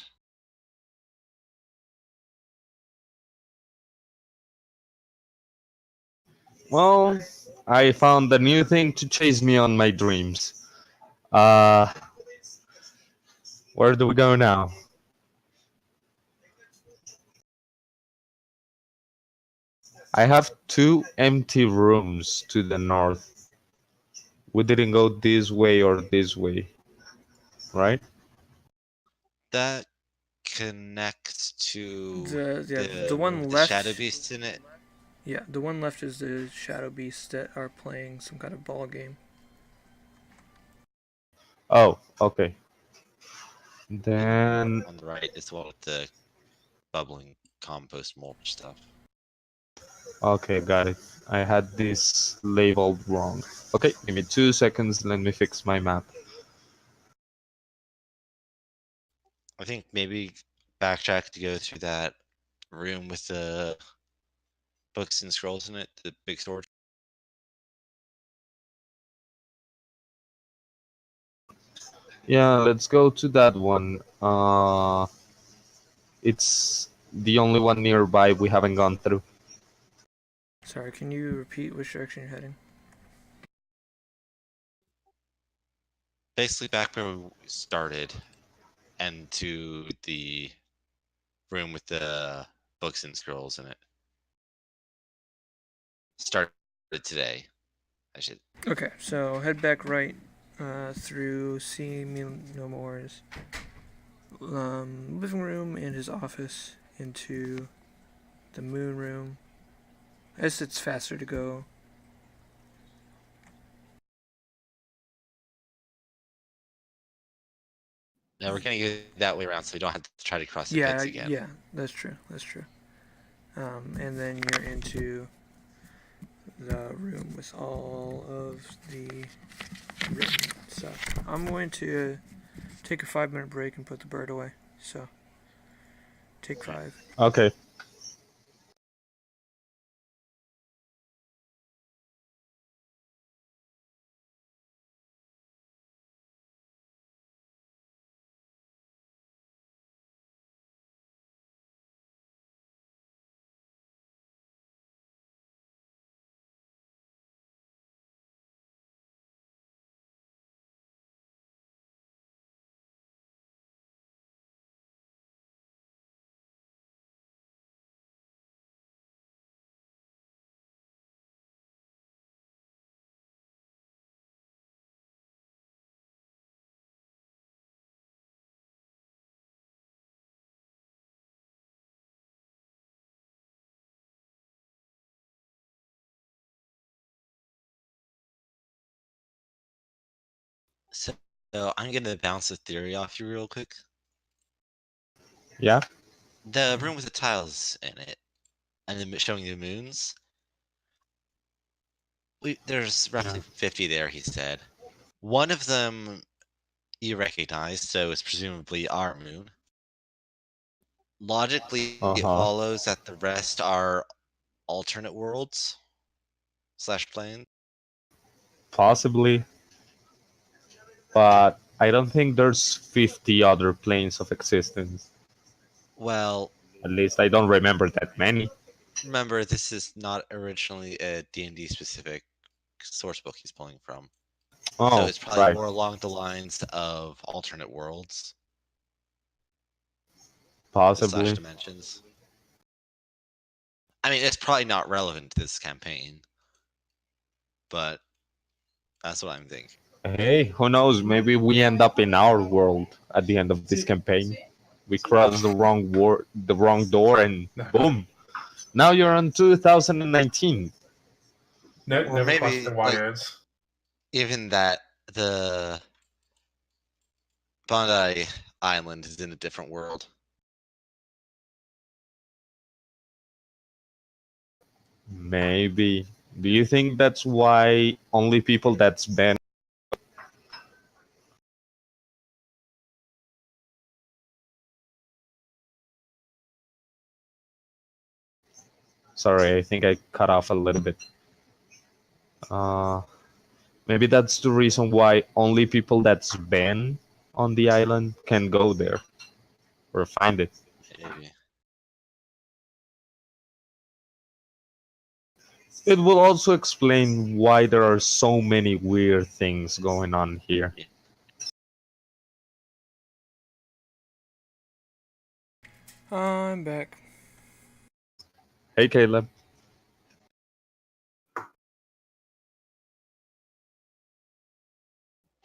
Well, I found a new thing to chase me on my dreams. Where do we go now? I have 2 empty rooms to the north. We didn't go this way or this way, right? That connects to The one the left. shadow beasts in it. Yeah, the one left is the shadow beasts that are playing some kind of ball game. Oh, okay. Then On the right is the one with the bubbling compost mold stuff. okay, got it. I had this labeled wrong. Okay, give me 2 seconds, let me fix my map. I think maybe backtrack to go through that room with the books and scrolls in it, the big storage. Yeah, let's go to that one. It's the only one nearby we haven't gone through. Sorry, can you repeat which direction you're heading? Basically back where we started, and to the room with the books and scrolls in it. Started today. I should. Okay, so head back right through See Me No More's living room and his office into the moon room. I guess it's faster to go. Now we're gonna go that way around, so we don't have to try to cross the Yeah, pits again. yeah, that's true. That's true. And then you're into the room with all of the written stuff. I'm going to take a 5-minute break and put the bird away. So, take 5. Okay. So I'm gonna bounce a theory off you real quick. Yeah. The room with the tiles in it, and then showing the moons. There's roughly 50 there, he said. One of them you recognize, so it's presumably our moon. Logically, it Uh-huh. follows that the rest are alternate worlds / planes. Possibly. But I don't think there's 50 other planes of existence. Well, At least I don't remember that many. remember, this is not originally a D&D specific source book he's pulling from. So Oh, it's probably right. more along the lines of alternate worlds / Possibly. dimensions. I mean, it's probably not relevant to this campaign, but that's what I'm thinking. Hey, who knows? Maybe we end up in our world at the end of this campaign. We cross the wrong door, and boom! Now you're on 2019. No, Or never cross maybe, the like, wires. even that the Bondi Island is in a different world. Maybe. Do you think that's why only people that's been? Sorry, I think I cut off a little bit. Maybe that's the reason why only people that's been on the island can go there or find it. Maybe. It will also explain why there are so many weird things going on here. I'm back. Hey, Caleb.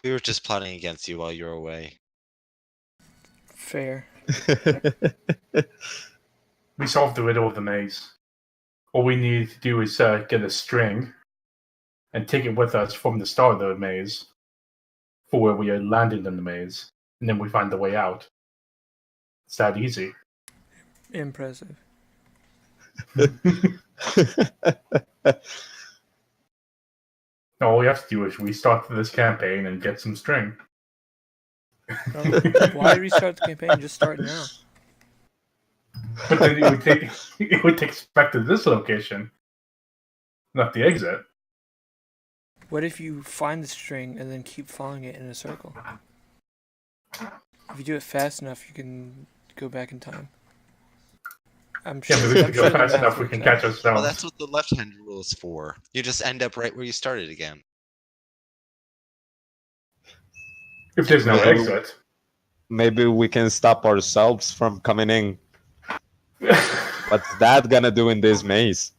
We were just plotting against you while you were away. Fair. We solved the riddle of the maze. All we need to do is get a string and take it with us from the start of the maze for where we are landed in the maze, and then we find the way out. It's that easy. Impressive. All we have to do is restart this campaign and get some string. Why restart the campaign? Just start now. But then it would take us back to this location, not the exit. What if you find the string and then keep following it in a circle? If you do it fast enough, you can go back in time. I'm Yeah, sure. but if I'm we sure go the fast math enough, we works can out. catch Well, ourselves. that's what the left-hand rule is for. You just end up right where you started again. If there's no Maybe- exit. Maybe we can stop ourselves from coming in. What's that gonna do in this maze?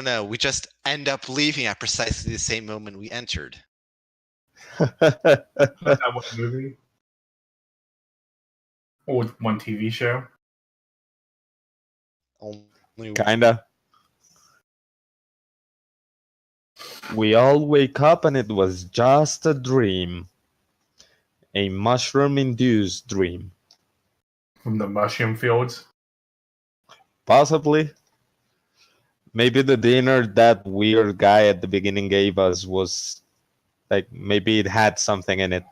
No. We just end up leaving at precisely the same moment we entered. That one movie or one TV show. Only Kinda. We all wake up and it was just a dream. A mushroom-induced dream. From the mushroom fields. Possibly. Maybe the dinner that weird guy at the beginning gave us was like, maybe it had something in it.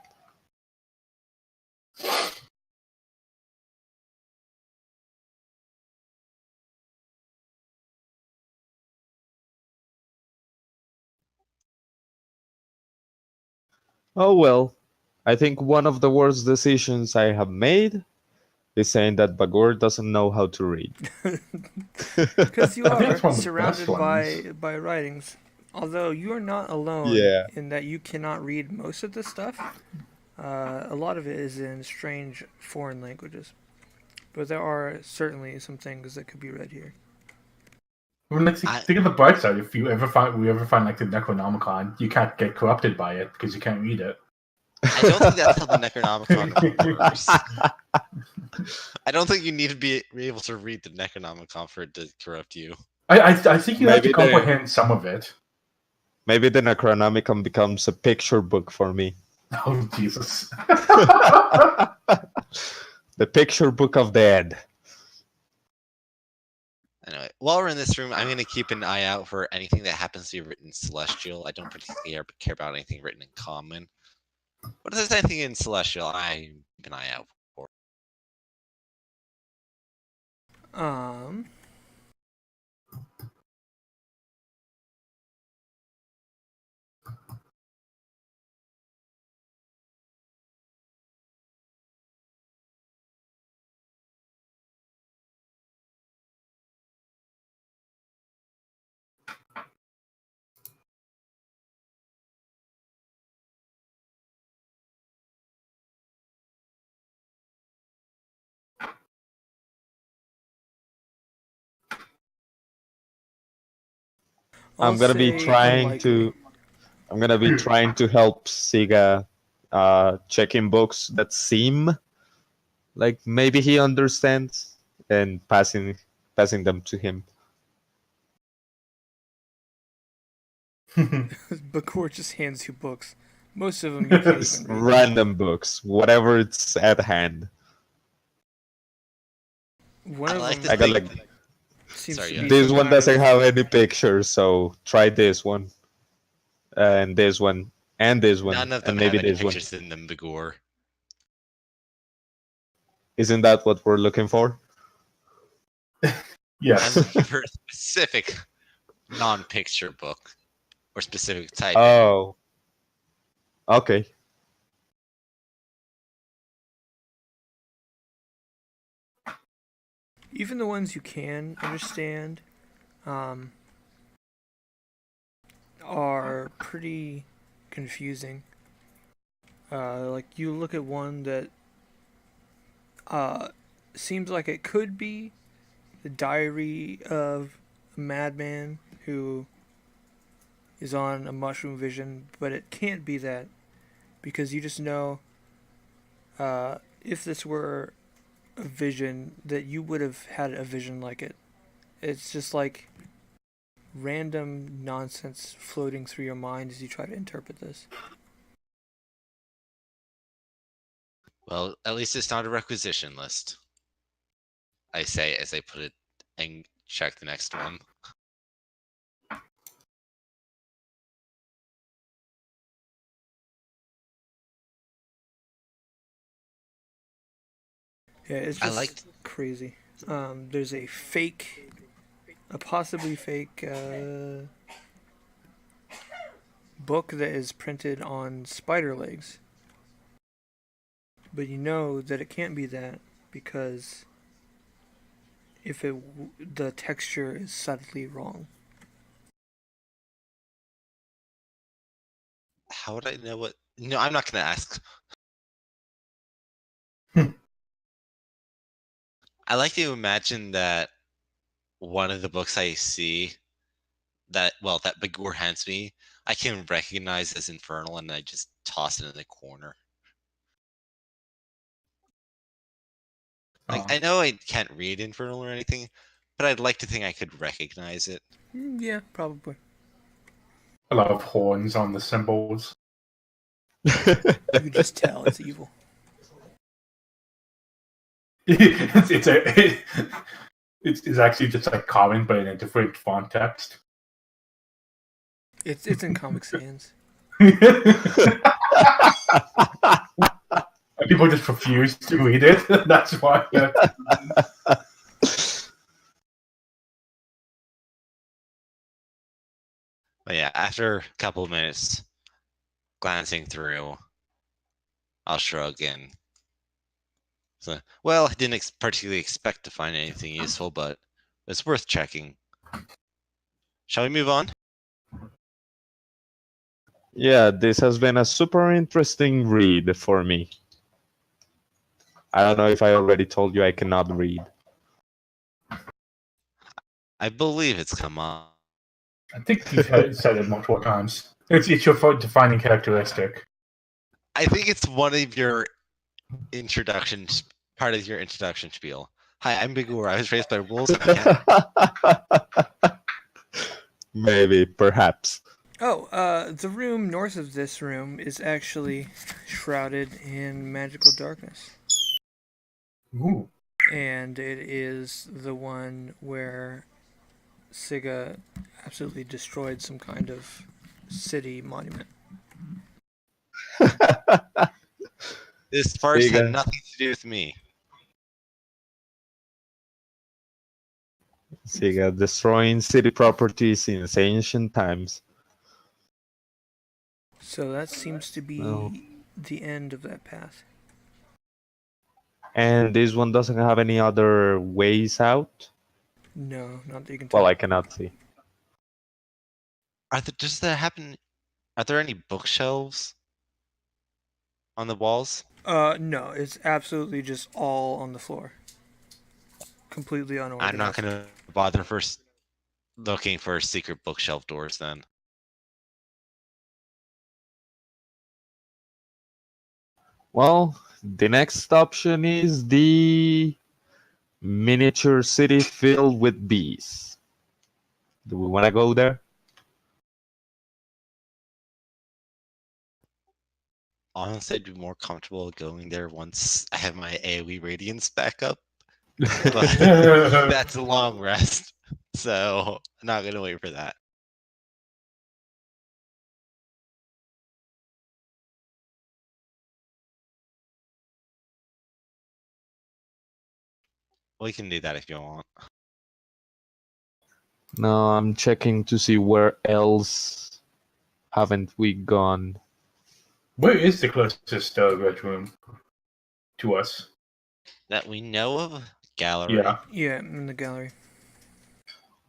Oh well, I think one of the worst decisions I have made is saying that Bagor doesn't know how to read. Because you I think are it's one of the surrounded best by writings. Although you are not alone Yeah. in that you cannot read most of this stuff. A lot of it is in strange foreign languages. But there are certainly some things that could be read here. I mean, think of the bright side. If we ever find like the Necronomicon, you can't get corrupted by it because you can't read it. I don't think that's how the Necronomicon works. I don't think you need to be able to read the Necronomicon for it to corrupt you. I think you have to Maybe comprehend some of it. Maybe the Necronomicon becomes a picture book for me. Oh Jesus! The picture book of the dead. Anyway, while we're in this room, I'm going to keep an eye out for anything that happens to be written in Celestial. I don't particularly care about anything written in Common. But if there's anything in Celestial, I keep an eye out for. I'm gonna be say trying unlikely. to. I'm gonna be trying to help Siga checking books that seem like maybe he understands and passing them to him. Bakor just hands you books. Most of them you can't even read. Random books, whatever it's at hand. One I of like them to I got think. like seems Sorry, to yeah. be this some one kind doesn't of- have any pictures, so try this one, and this one, and this one, None of them and have maybe any this one. pictures in them, Begor. Isn't that what we're looking for? I'm Yes. looking for a specific non-picture book or specific type. Oh, okay. Even the ones you can understand are pretty confusing. Like you look at one that seems like it could be the diary of a madman who is on a mushroom vision, but it can't be that because you just know if this were a vision that you would have had a vision like it. It's just like random nonsense floating through your mind as you try to interpret this. Well, at least it's not a requisition list. I say as I put it and check the next one. Yeah, it's I just liked- crazy. There's a possibly fake book that is printed on spider legs. But you know that it can't be that because if the texture is subtly wrong. How would I know what? No, I'm not gonna ask. I like to imagine that one of the books I see that Bagor hands me, I can recognize as Infernal, and I just toss it in the corner. Like I know I can't read Infernal or anything, but I'd like to think I could recognize it. Yeah, probably. A lot of horns on the symbols. You can just tell it's evil. It's actually just like common, but in a different font text. It's in Comic Sans. And people just refuse to read it. That's why. But yeah, after a couple of minutes glancing through, I'll shrug and so, well, I didn't particularly expect to find anything useful, but it's worth checking. Shall we move on? Yeah, this has been a super interesting read for me. I don't know if I already told you I cannot read. I believe it's come up. I think you've said it multiple times. It's your defining characteristic. I think it's one of your part of your introduction spiel. Hi, I'm Bigor. I was raised by wolves. Maybe, perhaps. Oh, the room north of this room is actually shrouded in magical darkness. Ooh. And it is the one where Siga absolutely destroyed some kind of city monument. This farce had nothing to do with me. Siga destroying city properties in ancient times. So that seems to be the end of that path. And this one doesn't have any other ways out? No, not that you can tell. Well, I cannot see. Does that happen? Are there any bookshelves on the walls? No, it's absolutely just all on the floor. Completely unorganized. I'm not going to bother first looking for secret bookshelf doors then. Well, the next option is the miniature city filled with bees. Do we want to go there? Honestly, I'd be more comfortable going there once I have my AoE radiance back up. But that's a long rest, so I'm not going to wait for that. We can do that if you want. No, I'm checking to see where else haven't we gone. Where is the closest red room to us? That we know of? Gallery. Yeah. Yeah, in the gallery.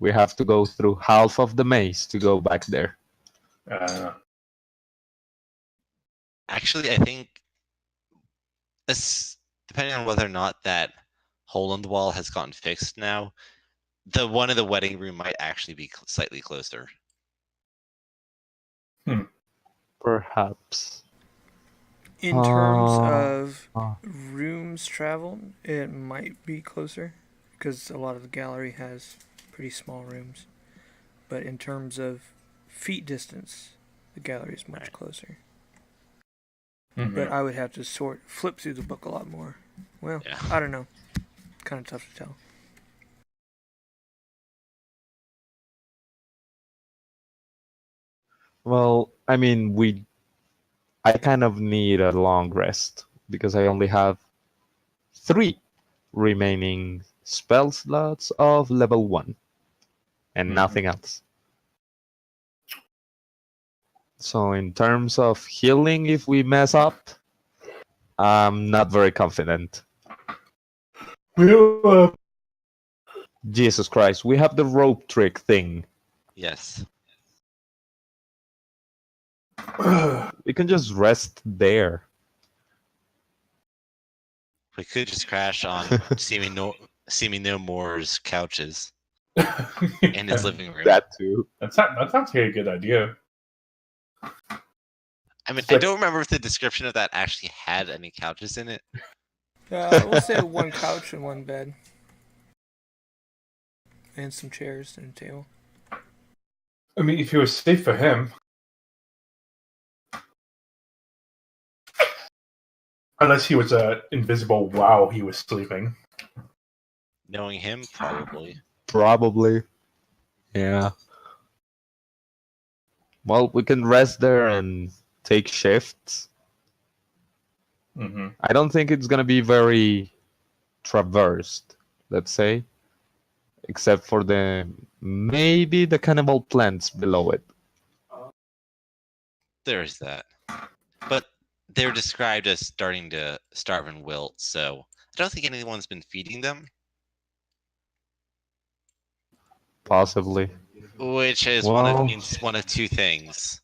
We have to go through half of the maze to go back there. Actually, I think this, depending on whether or not that hole in the wall has gotten fixed now, the one in the wedding room might actually be slightly closer. Perhaps. In terms of rooms traveled, it might be closer because a lot of the gallery has pretty small rooms. But in terms of feet distance, the gallery is much closer. Mm-hmm. But I would have to flip through the book a lot more. Well, yeah. I don't know. Kind of tough to tell. Well, I mean, I kind of need a long rest because I only have 3 remaining spell slots of level 1 and nothing else. So in terms of healing, if we mess up, I'm not very confident. We'll, Jesus Christ, we have the rope trick thing. Yes. We can just rest there. We could just crash on Seeming No More's couches in his living room. That too. that sounds like a good idea. I mean, It's I like- don't remember if the description of that actually had any couches in it. We'll say one couch and one bed. And some chairs and a table. I mean, if it was safe for him. Unless he was invisible while he was sleeping. Knowing him, probably. Probably. Yeah. Well, we can rest there and take shifts. Mm-hmm. I don't think it's gonna be very traversed, let's say. Except for maybe the cannibal plants below it. There's that. But they're described as starting to starve and wilt, so I don't think anyone's been feeding them. Possibly. Which is Well- means one of two things.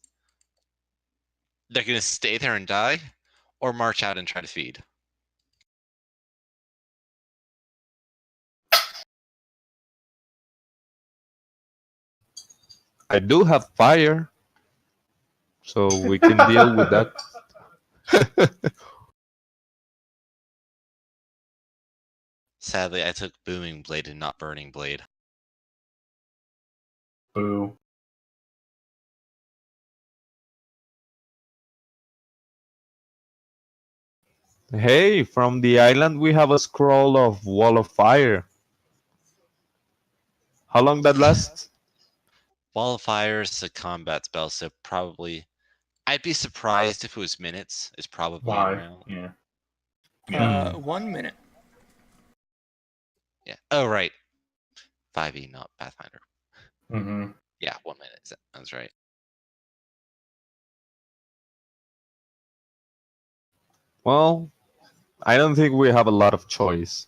They're gonna stay there and die, or march out and try to feed. I do have fire. So we can deal with that. Sadly, I took Booming Blade and not Burning Blade. Boo. Hey, from the island we have a scroll of Wall of Fire. How long that lasts? Wall of Fire is a combat spell, so probably... I'd be surprised if it was minutes. It's probably Why? around. Yeah. 1 minute. Yeah. Oh, right. 5e, not Pathfinder. Mm-hmm. Yeah, 1 minute. That's right. Well, I don't think we have a lot of choice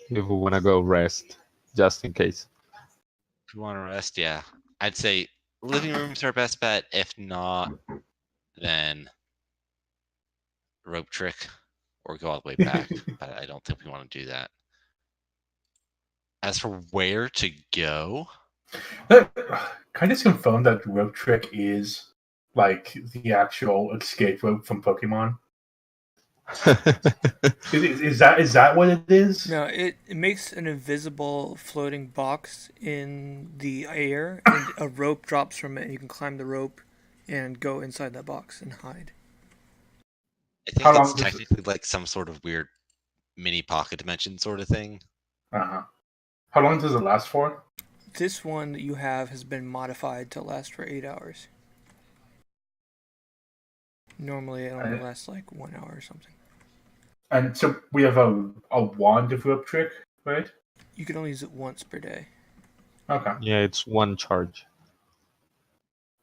if we want to go rest, just in case. If you want to rest, yeah. I'd say living room's our best bet. If not, then rope trick or go all the way back. But I don't think we want to do that. As for where to go, Can I just confirm that rope trick is like the actual escape rope from Pokemon? Is that what it is? No, it makes an invisible floating box in the air, and a rope drops from it, and you can climb the rope and go inside that box and hide. I think How long it's does it- technically like some sort of weird mini pocket dimension sort of thing. Uh-huh. How long does it last for? This one that you have has been modified to last for 8 hours. Normally it only lasts like 1 hour or something. And so we have a wand of rope trick, right? You can only use it once per day. Okay. Yeah, it's one charge.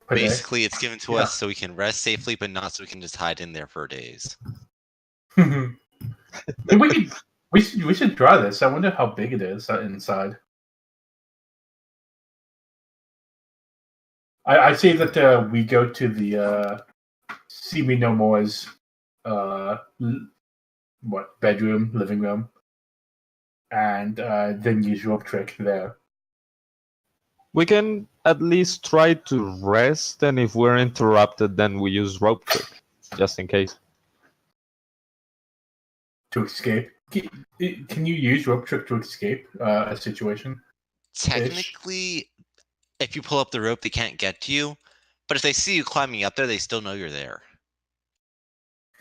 Per day. Basically, it's given to Yeah. us so we can rest safely, but not so we can just hide in there for days. Maybe we should try this. I wonder how big it is inside. I say that we go to the See Me No More's bedroom, living room, and then use rope trick there. We can at least try to rest, and if we're interrupted, then we use rope trick, just in case. To escape. Can you use rope trick to escape a situation? Technically, if you pull up the rope, they can't get to you. But if they see you climbing up there, they still know you're there.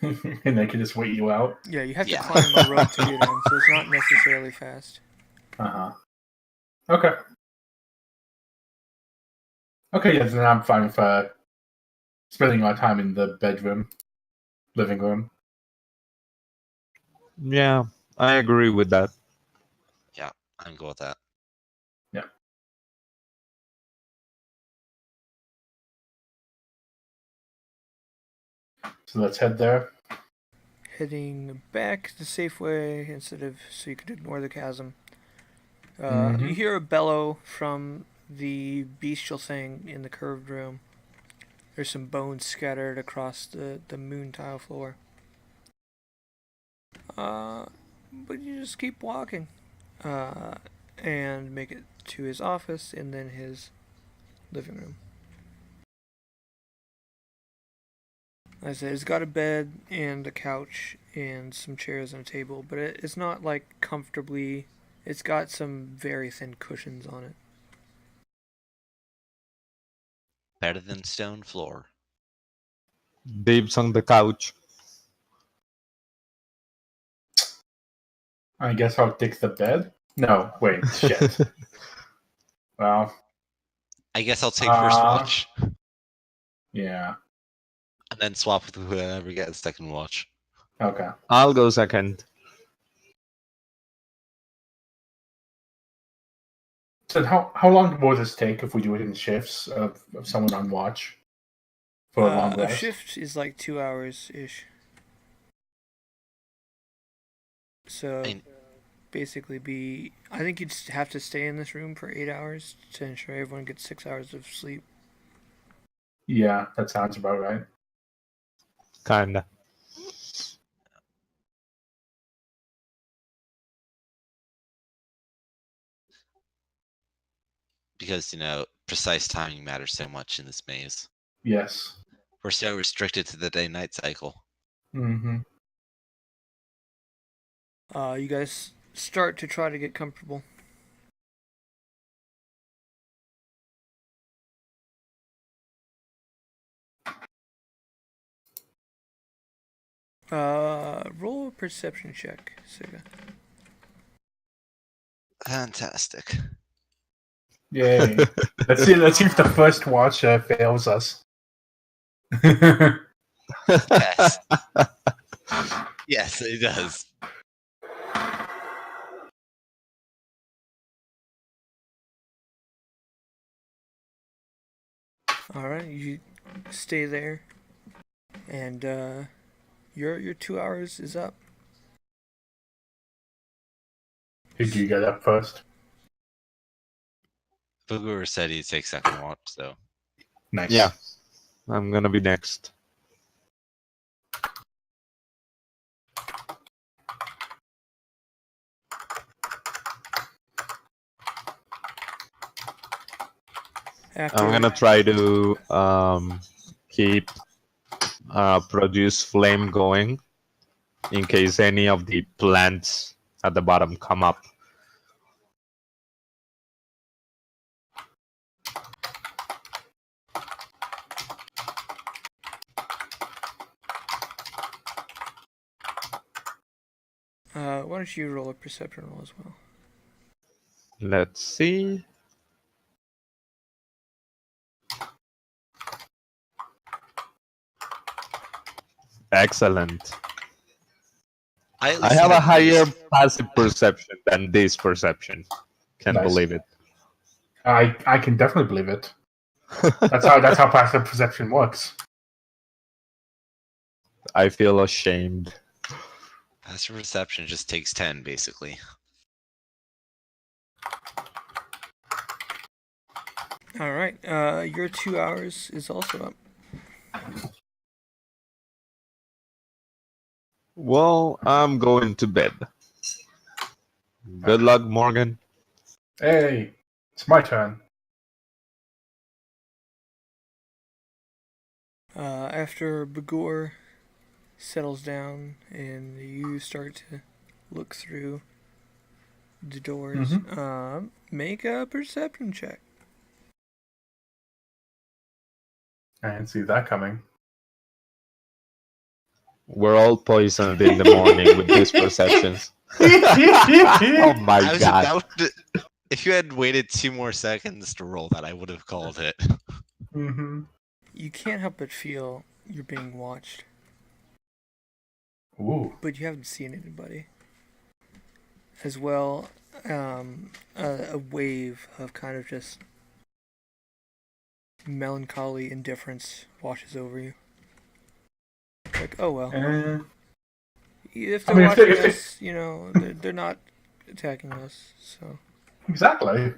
And they can just wait you out. Yeah, you have Yeah. to climb a rope to get in, so it's not necessarily fast. Uh-huh. Okay. Okay, yes, then I'm fine with spending our time in the bedroom, living room. Yeah, I agree with that. I can go with that. So let's head there. heading back the safe way instead of so you could ignore the chasm. Mhm. You hear a bellow from the bestial thing in the curved room. There's some bones scattered across the moon tile floor. But you just keep walking. And make it to his office and then his living room. Like I said, it's got a bed and a couch and some chairs and a table, but it's not like comfortably. It's got some very thin cushions on it. Better than stone floor. Dibs on the couch. I guess I'll take the bed. No, wait, shit. Well, I guess I'll take first watch yeah. and then swap with whoever gets second watch. Okay. I'll go second. So how long will this take if we do it in shifts of someone on watch for a long A rest? shift is like 2 hours ish. So And- basically, I think you'd have to stay in this room for 8 hours to ensure everyone gets 6 hours of sleep. Yeah, that sounds about right. Kinda. Because, precise timing matters so much in this maze. Yes. We're so restricted to the day-night cycle. Mm-hmm. You guys start to try to get comfortable. Roll a perception check, Siga. Fantastic. Yay. Let's see if the first watch fails us. Yes. Yes, it does. Alright, you stay there. And your 2 hours is up. Who do you get up first? Booger said he'd take second watch, so. Nice. Yeah. I'm gonna be next. After I'm gonna try to keep produce flame going in case any of the plants at the bottom come up. why don't you roll a perception roll as well? Let's see. Excellent. I I have a higher these- passive perception than this perception. Can't Nice. believe it. I can definitely believe it. That's how passive perception works. I feel ashamed. Passive perception just takes 10, basically. Alright, your 2 hours is also up. Well, I'm going to bed. Good luck, Morgan. Hey, it's my turn. After Bagor settles down and you start to look through the doors, make a perception check. I didn't see that coming. We're all poisoned in the morning with these perceptions. Oh my I was god. about to. If you had waited 2 more seconds to roll that, I would have called it. Mm-hmm. You can't help but feel you're being watched, Ooh. but you haven't seen anybody. As well, a wave of kind of just melancholy indifference washes over you. Like, oh well. If I they're mean, watching if they, us, they're not attacking us. So exactly.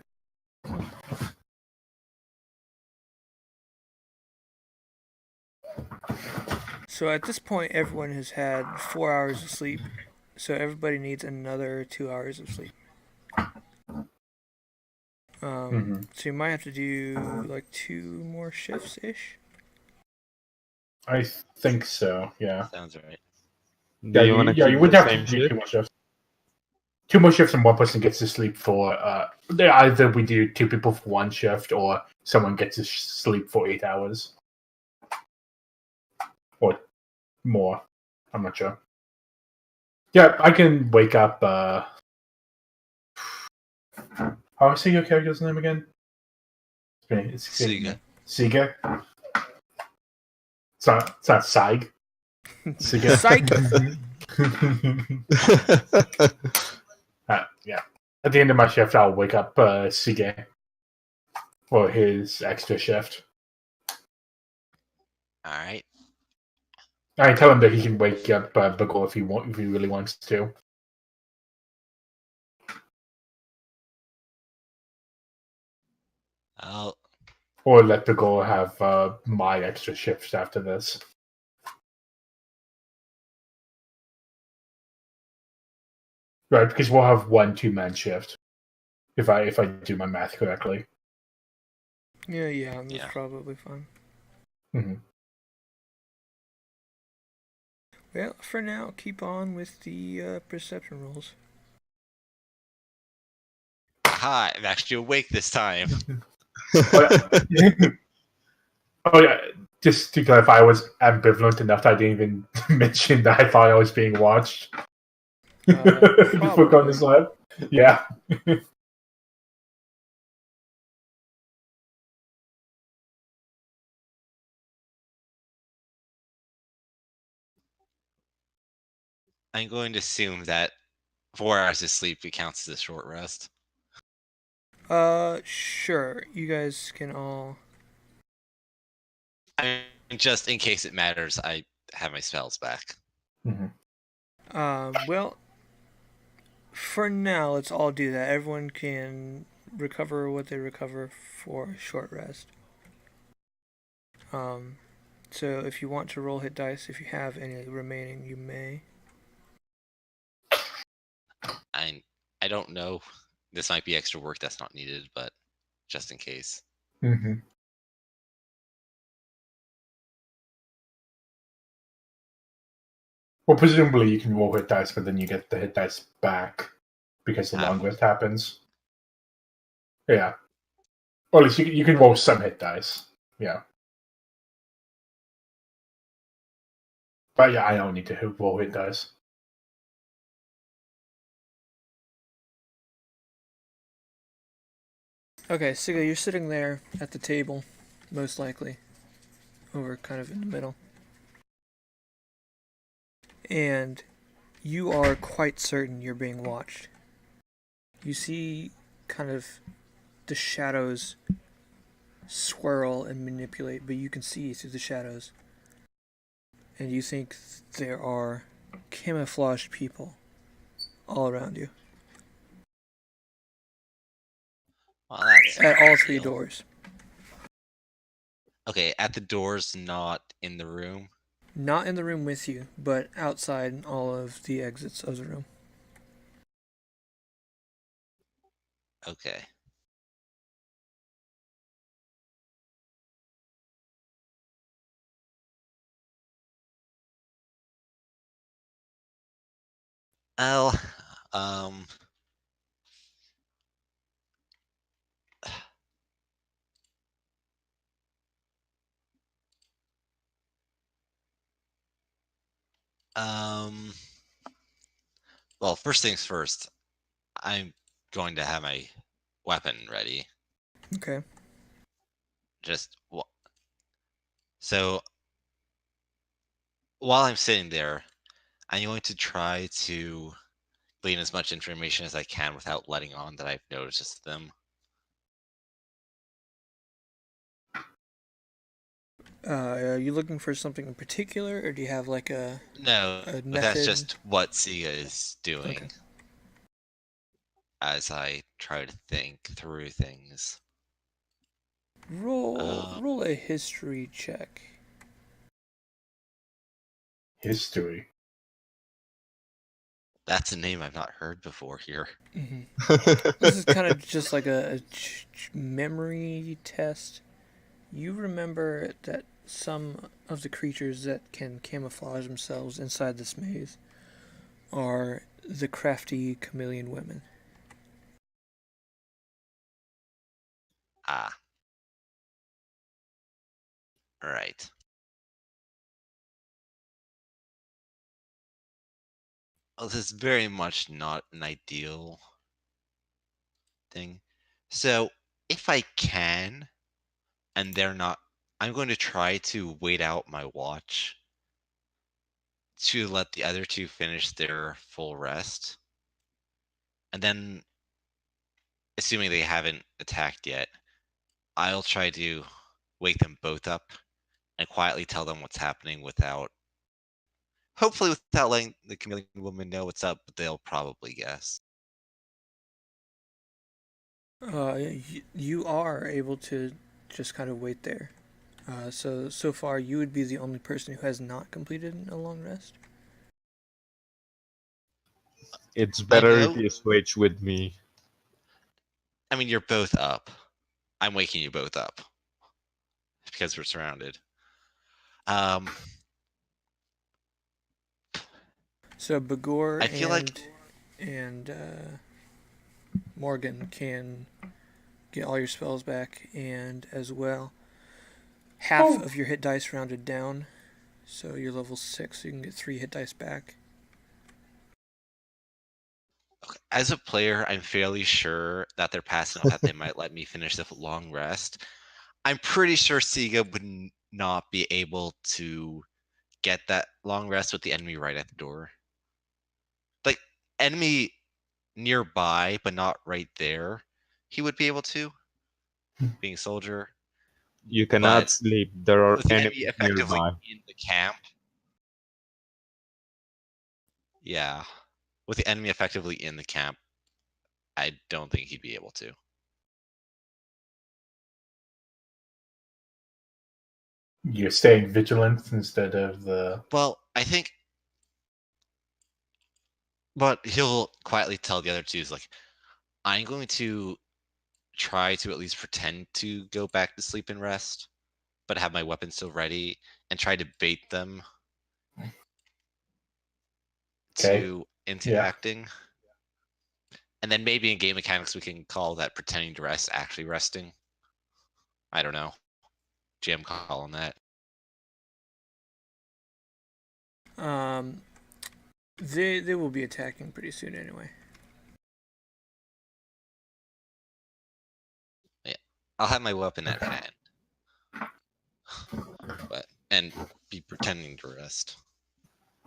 so at this point, everyone has had 4 hours of sleep. So everybody needs another 2 hours of sleep. So you might have to do like 2 more shifts ish. I think so. Yeah. Sounds right. Do you want to You keep would the have to same do shift? 2 more shifts. 2 more shifts, and one person gets to sleep for. Either we do 2 people for one shift, or someone gets to sleep for 8 hours, or more. I'm not sure. Yeah, I can wake up. How is your character's name again? It's Siga. Siga. It's not Saig. Siga. Psych. Yeah. At the end of my shift, I'll wake up Siga for his extra shift. All right. I tell him that he can wake up Bagor if he really wants to. I'll Or let Bagor have my extra shifts after this. Right, because we'll have 1 2-man shift. If I do my math correctly. Yeah, that's Yeah. probably fine. Mm-hmm. Well, for now, keep on with the perception rolls. Hi, I'm actually awake this time. Oh yeah, just to clarify, I was ambivalent enough that I didn't even mention that I thought I was being watched. Before going to sleep. Yeah. I'm going to assume that 4 hours of sleep counts as a short rest. Sure. You guys can all. I mean, just in case it matters, I have my spells back. Mm-hmm. Well, for now, let's all do that. Everyone can recover what they recover for a short rest. So if you want to roll hit dice, if you have any remaining, you may. I don't know. This might be extra work that's not needed, but just in case. Mm-hmm. Well, presumably you can roll hit dice, but then you get the hit dice back because the long rest happens. Yeah. Or at least you can roll some hit dice. Yeah. But yeah, I don't need to roll hit dice. Okay, Siga, you're sitting there at the table, most likely, over kind of in the middle. And you are quite certain you're being watched. You see kind of the shadows swirl and manipulate, but you can see through the shadows. And you think there are camouflaged people all around you. Well, that's At all 3 ideal. doors. Okay, at the doors, not in the room. Not in the room with you, but outside all of the exits of the room. Okay. Well, well, first things first, I'm going to have my weapon ready. Okay. So while I'm sitting there, I'm going to try to glean as much information as I can without letting on that I've noticed them. Are you looking for something in particular, or do you have like a No, method? that's just what Siga is doing. Okay. As I try to think through things. Roll a history check. History. That's a name I've not heard before here. This is kind of just like a memory test. You remember that some of the creatures that can camouflage themselves inside this maze are the crafty chameleon women. Ah. Right. Well, this is very much not an ideal thing. So, if I can, and they're not, I'm going to try to wait out my watch to let the other two finish their full rest. And then, assuming they haven't attacked yet, I'll try to wake them both up and quietly tell them what's happening hopefully without letting the chameleon woman know what's up, but they'll probably guess. You are able to just kind of wait there. So far, you would be the only person who has not completed a long rest. It's better if go- you switch with me. I mean, you're both up. I'm waking you both up because we're surrounded. So Bagor I feel and Morgan can get all your spells back, and as well, half of your hit dice rounded down. So you're level 6, so you can get 3 hit dice back. as a player, I'm fairly sure that they're passing enough that they might let me finish the long rest. I'm pretty sure Siga would not be able to get that long rest with the enemy right at the door. Like, enemy nearby, but not right there, he would be able to, being a soldier. You cannot But sleep. There are with the enemy enemies effectively nearby. in the camp. Yeah. With the enemy effectively in the camp, I don't think he'd be able to. You're staying vigilant instead of the. Well, I think but he'll quietly tell the other two is like, I'm going to try to at least pretend to go back to sleep and rest, but have my weapon still ready and try to bait them Okay. into Yeah. acting. And then maybe in game mechanics we can call that pretending to rest actually resting. I don't know. GM call on that. They will be attacking pretty soon anyway. Yeah. I'll have my weapon at hand. And be pretending to rest.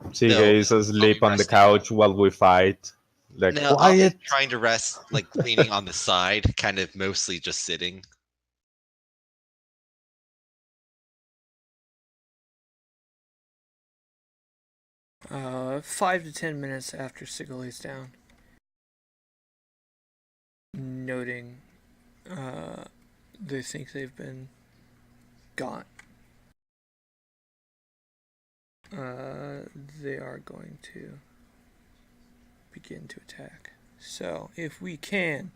Siga No, is I'll asleep be on the resting. couch while we fight. Like, No, I'll be quiet. trying to rest, like leaning on the side, kind of mostly just sitting. Uh, 5 to 10 minutes after Sigil lays down, noting they think they've been got. They are going to begin to attack. So, if we can,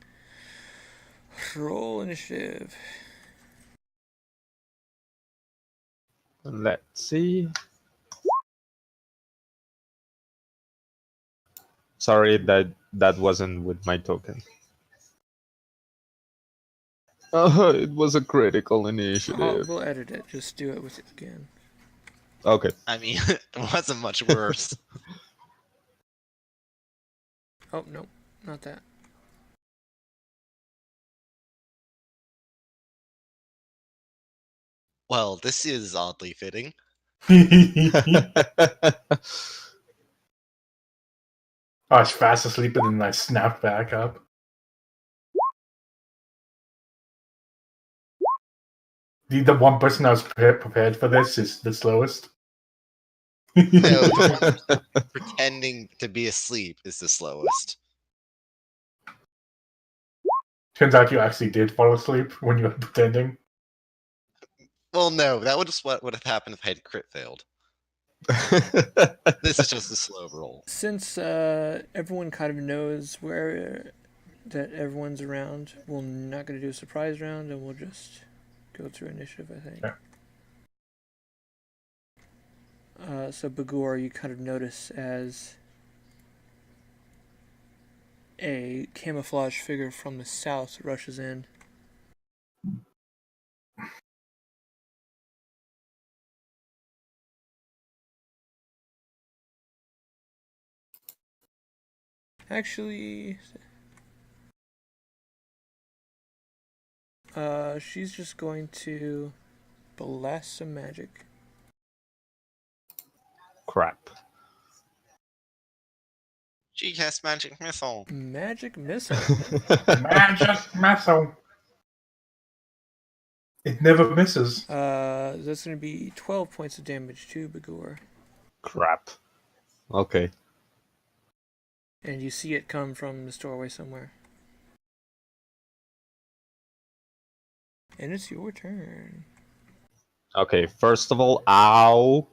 roll initiative. Let's see. Sorry that wasn't with my token. It was a critical initiative. We'll edit it. Just do it with it again. Okay. I mean, it wasn't much worse. Oh, no, not that. Well, this is oddly fitting. I was fast asleep and then I snapped back up. The one person that was prepared for this is the slowest. No, the one pretending to be asleep is the slowest. Turns out you actually did fall asleep when you were pretending. Well, no, that would just what would have happened if I had crit failed. This is just a slow roll. Since everyone kind of knows where that everyone's around, we're not going to do a surprise round, and we'll just go through initiative, I think. Yeah. So Bagor, you kind of notice as a camouflage figure from the south rushes in. Actually, she's just going to blast some magic. Crap. She casts magic missile. Magic missile. Magic missile. It never misses. That's going to be 12 points of damage to Bagor. Crap. Okay. And you see it come from the doorway somewhere. And it's your turn. Okay, first of all, ow.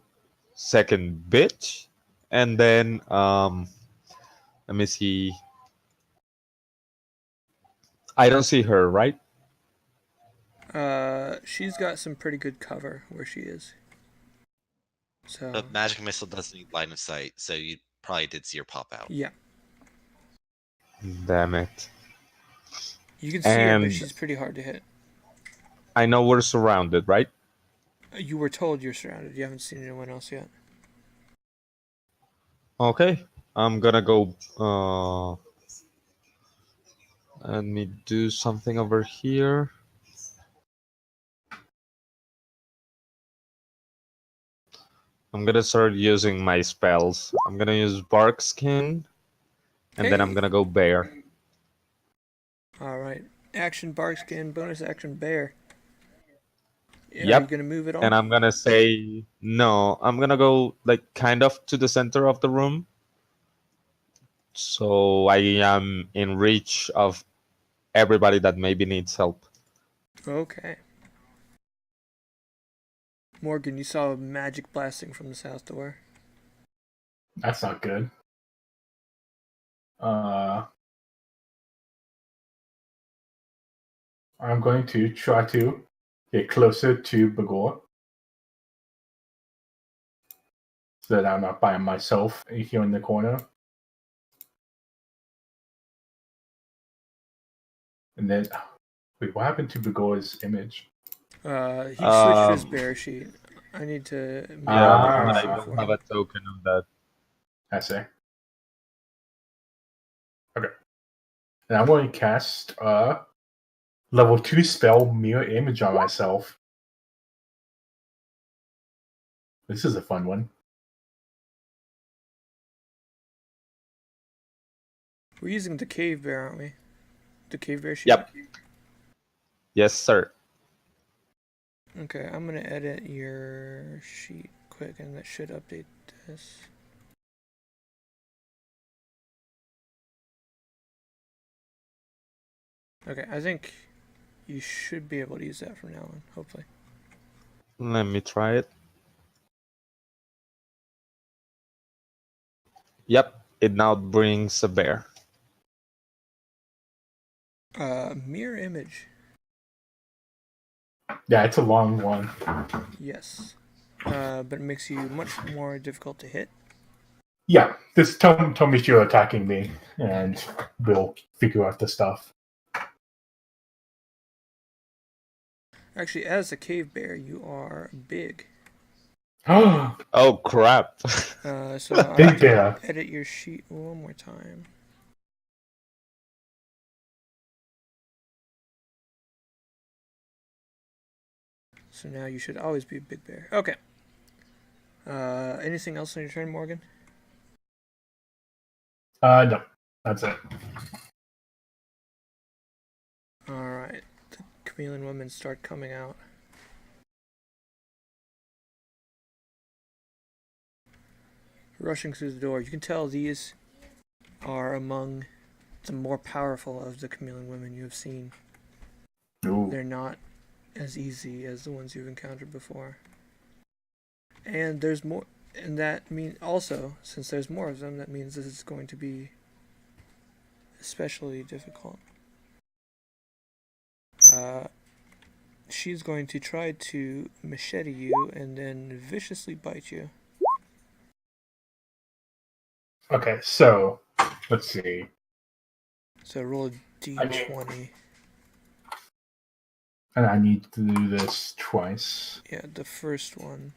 Second, bitch. And then, let me see. I don't see her, right? She's got some pretty good cover where she is. So, But magic missile doesn't need line of sight, so you probably did see her pop out. yeah. Damn it. You can see her, but And- she's pretty hard to hit. I know we're surrounded, right? You were told you're surrounded. You haven't seen anyone else yet. Okay. I'm gonna go, let me do something over here. I'm gonna start using my spells. I'm gonna use Bark Skin, and then I'm Hey. gonna go Bear. Alright. Action Barkskin, bonus action Bear. Yeah, Yep. Are you going to move it all? And I'm gonna say no. I'm gonna go like kind of to the center of the room, so I am in reach of everybody that maybe needs help. Okay. Morgan, you saw magic blasting from the south door. That's not good. I'm going to try to get closer to Bagor so that I'm not by myself here in the corner. And then, wait, what happened to Bagor's image? He switched his bear sheet. I need to make Yeah, Ah. a I sheet don't for have him. a token of that. I see. Okay. And I'm going to cast level 2 spell Mirror Image on myself. This is a fun one. We're using the cave bear, aren't we? The cave bear sheet? Yep. Yes, sir. Okay, I'm going to edit your sheet quick, and that should update this. Okay, I think you should be able to use that from now on, hopefully. Let me try it. Yep, it now brings a bear. Mirror image. Yeah, it's a long one. Yes. But it makes you much more difficult to hit. Yeah, just tell me you're attacking me, and we'll figure out the stuff. Actually, as a cave bear, you are big. Oh crap! So I Big have to bear. edit your sheet one more time. So now you should always be a big bear. Okay. Anything else on your turn, Morgan? No, that's it. Alright. The chameleon women start coming out. rushing through the door. You can tell these are among the more powerful of the chameleon women you have seen. Ooh. They're not as easy as the ones you've encountered before. And there's more, and that means also, since there's more of them, that means this is going to be especially difficult. She's going to try to machete you and then viciously bite you. Okay, so let's see. So roll a d20. And I need to do this twice. Yeah, the first one.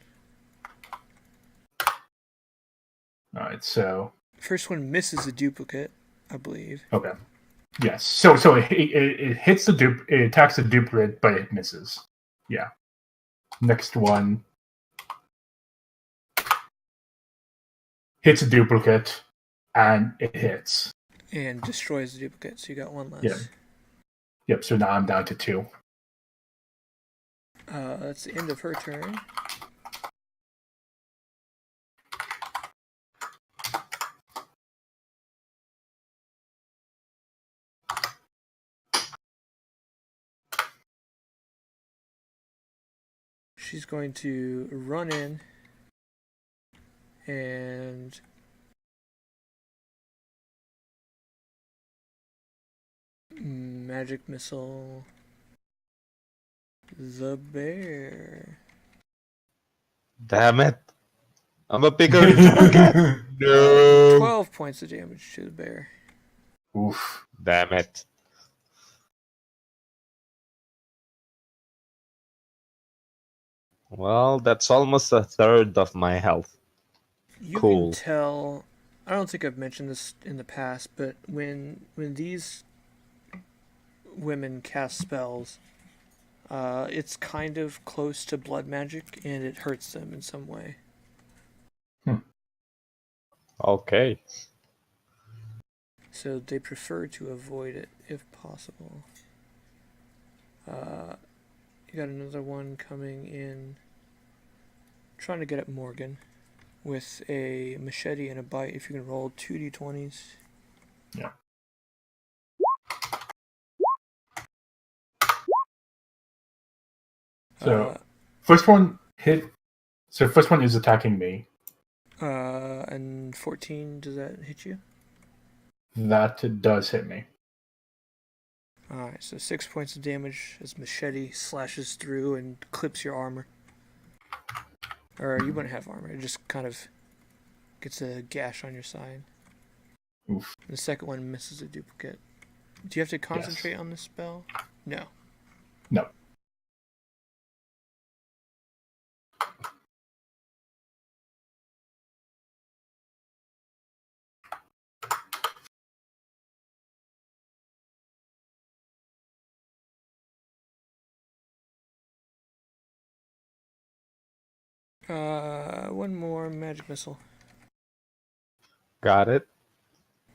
Alright, so. First one misses a duplicate, I believe. Okay. Yes. So it hits it attacks the duplicate, but it misses. Yeah. Next one hits a duplicate, and it hits. And destroys the duplicate, so you got one less. Yeah. Yep, so now I'm down to 2. That's the end of her turn. She's going to run in and magic missile the bear. Damn it. I'm a bigger target. No. 12 points of damage to the bear. Oof. Damn it. Well, that's almost a third of my health. You Cool. can tell, I don't think I've mentioned this in the past, but when these women cast spells, it's kind of close to blood magic and it hurts them in some way. Okay. So they prefer to avoid it if possible. You got another one coming in, trying to get at Morgan with a machete and a bite. If you can roll 2d20s. Yeah. So first one hit. So first one is attacking me. And 14, does that hit you? That does hit me. Alright, so 6 points of damage as machete slashes through and clips your armor. Or you wouldn't have armor, it just kind of gets a gash on your side. Oof. The second one misses a duplicate. Do you have to concentrate on this spell? No. No. One more magic missile. Got it.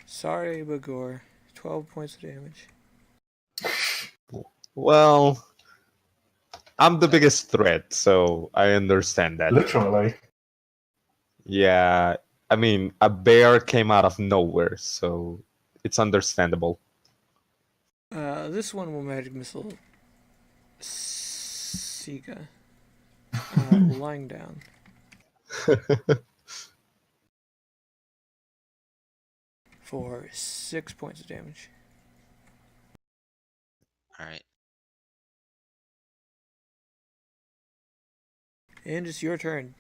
Sorry, Bagor. 12 points of damage. Well, I'm the biggest threat, so I understand that. Literally. Yeah, I mean, a bear came out of nowhere, so it's understandable. This one will magic missile Sika. Lying down. For 6 points of damage. Alright. And it's your turn.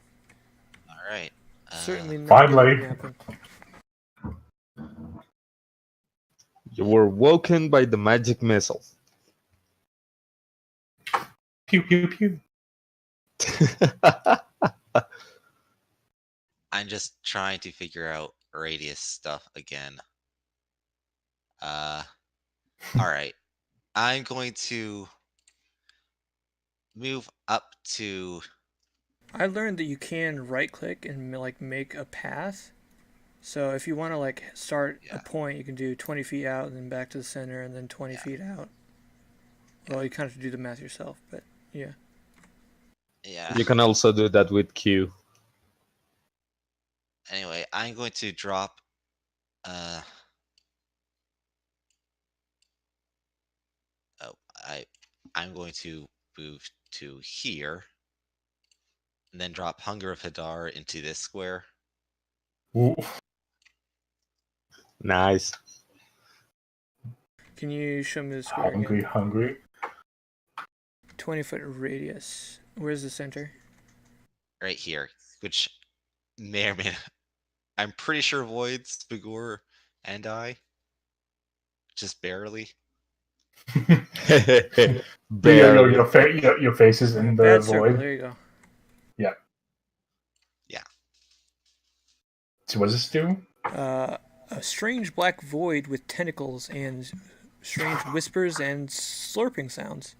Alright. Certainly not Finally. gonna happen. You were woken by the magic missile. Pew pew pew. I'm just trying to figure out radius stuff again. Alright. I'm going to move up to... I learned that you can right click and like make a path. So if you want to like start a point, you can do 20 feet out and then back to the center and then 20 feet out. Well, you kind of have to do the math yourself, but yeah. Yeah. You can also do that with Q. Anyway, I'm going to drop. I'm going to move to here, and then drop Hunger of Hadar into this square. Ooh. Nice. Can you show me the square Hungry, again? hungry. 20-foot radius. Where's the center? Right here, which may or may not. I'm pretty sure avoids Bagor and I. Just barely. Barely. Your face is in the Bad circle. void. There you go. Yeah. So what does this do? A strange black void with tentacles and strange whispers and slurping sounds.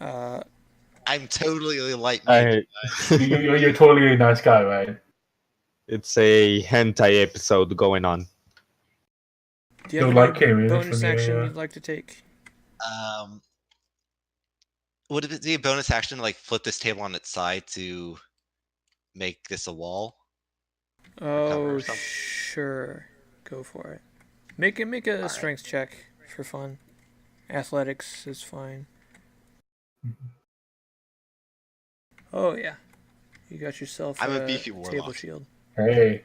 I'm totally a light mage. You're totally a nice guy, right? It's a hentai episode going on. Do you have Don't any like aliens bonus from action the- you'd like to take? Would it be a bonus action to like flip this table on its side to make this a wall? Oh, or something? sure. Go for it. Make a Alright. strength check for fun. Athletics is fine. Oh yeah, you got yourself I'm a a beefy table warlock. shield. Hey.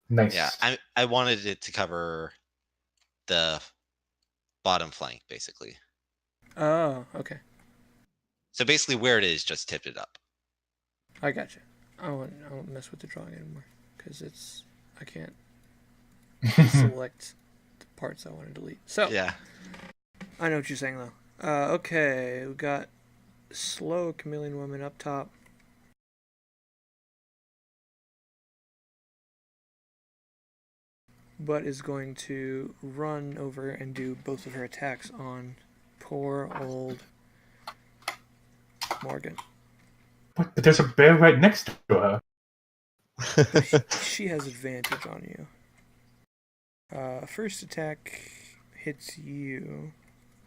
Nice. Yeah, I wanted it to cover the bottom flank, basically. Oh, okay. So basically, where it is, just tipped it up. I got you. I won't mess with the drawing anymore because I can't select the parts I want to delete. So Yeah. I know what you're saying though. Okay, we got slow chameleon woman up top. But is going to run over and do both of her attacks on poor old Morgan. But there's a bear right next to her. But she has advantage on you. First attack hits you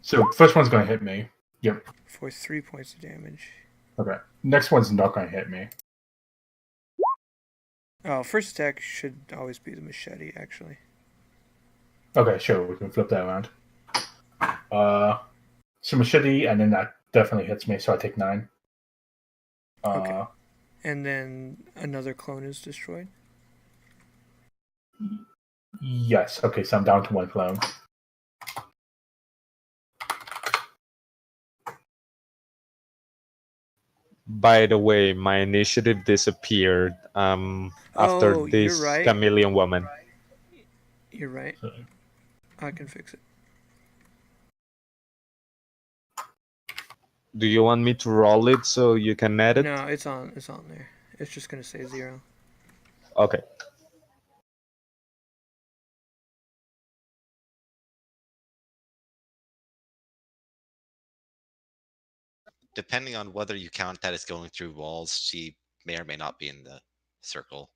So first one's gonna hit me. Yep. for 3 points of damage. Okay. Next one's not gonna hit me. Oh, first attack should always be the machete, actually. Okay, sure, we can flip that around. So machete, and then that definitely hits me, so I take 9. Okay. And then another clone is destroyed. Yes. Okay, so I'm down to 1 clone. By the way, my initiative disappeared after Oh, this you're right. chameleon woman. You're right. So, I can fix it. Do you want me to roll it so you can edit? No, it's on there. It's just gonna say 0. Okay. Depending on whether you count that as going through walls, she may or may not be in the circle.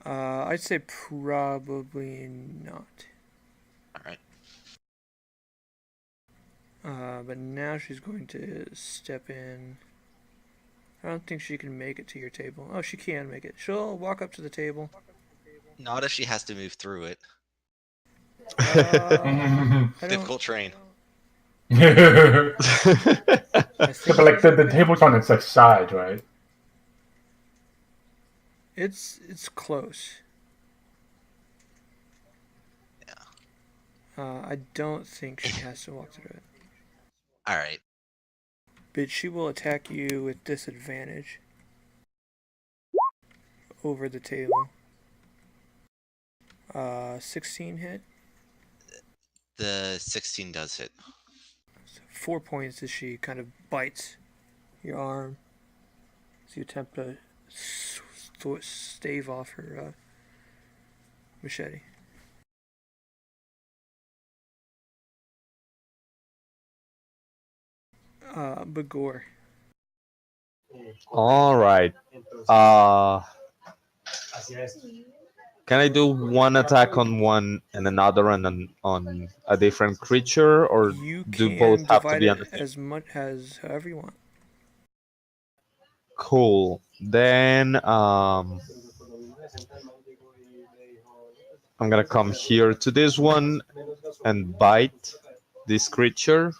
I'd say probably not. All right. But now she's going to step in. I don't think she can make it to your table. Oh, she can make it. She'll walk up to the table. Not if she has to move through it. I don't, Difficult terrain. I Yeah, think but like she's the okay. table's on its like side, right? It's close. Yeah. I don't think she has to walk through it. All right. But she will attack you with disadvantage over the table. 16 hit. The 16 does hit. So 4 points as she kind of bites your arm. So you attempt to stave off her machete. Bagor. All right. Can I do one attack on one and another on a different creature, or You do can both have to divide be on it the same? as much as however you want. Cool. Then I'm gonna come here to this one and bite this creature.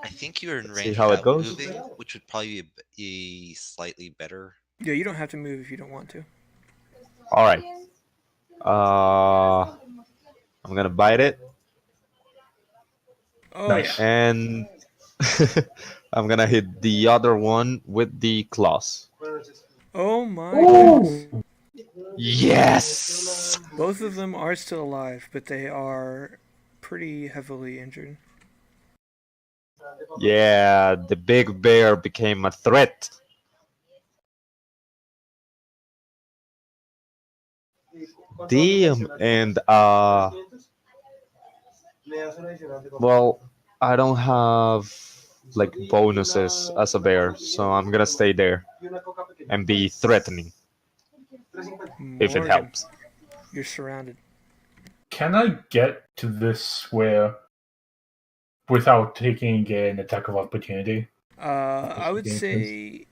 I think you're in See range how it without goes? moving, which would probably be slightly better. Yeah, you don't have to move if you don't want to. All right. I'm gonna bite it, Oh Nice. yeah. and I'm gonna hit the other one with the claws. Oh my goodness. Ooh. Yes. Both of them are still alive, but they are pretty heavily injured. Yeah, the big bear became a threat. Damn, and well, I don't have like bonuses as a bear, so I'm gonna stay there and be threatening if it Morgan, helps. you're surrounded. Can I get to this square without taking an attack of opportunity? I would Okay, say,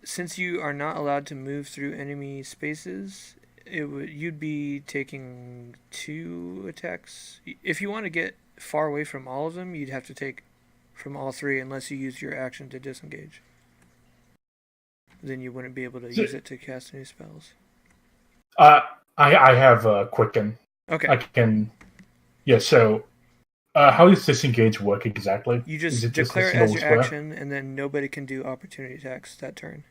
since you are not allowed to move through enemy spaces, you'd be taking 2 attacks. If you want to get far away from all of them, you'd have to take from all 3 unless you use your action to disengage. Then you wouldn't be able to use it to cast any spells. I have a quicken. Okay. I can. Yeah. So, how does disengage work exactly? You Is just it declare a it as single your square? action, and then nobody can do opportunity attacks that turn.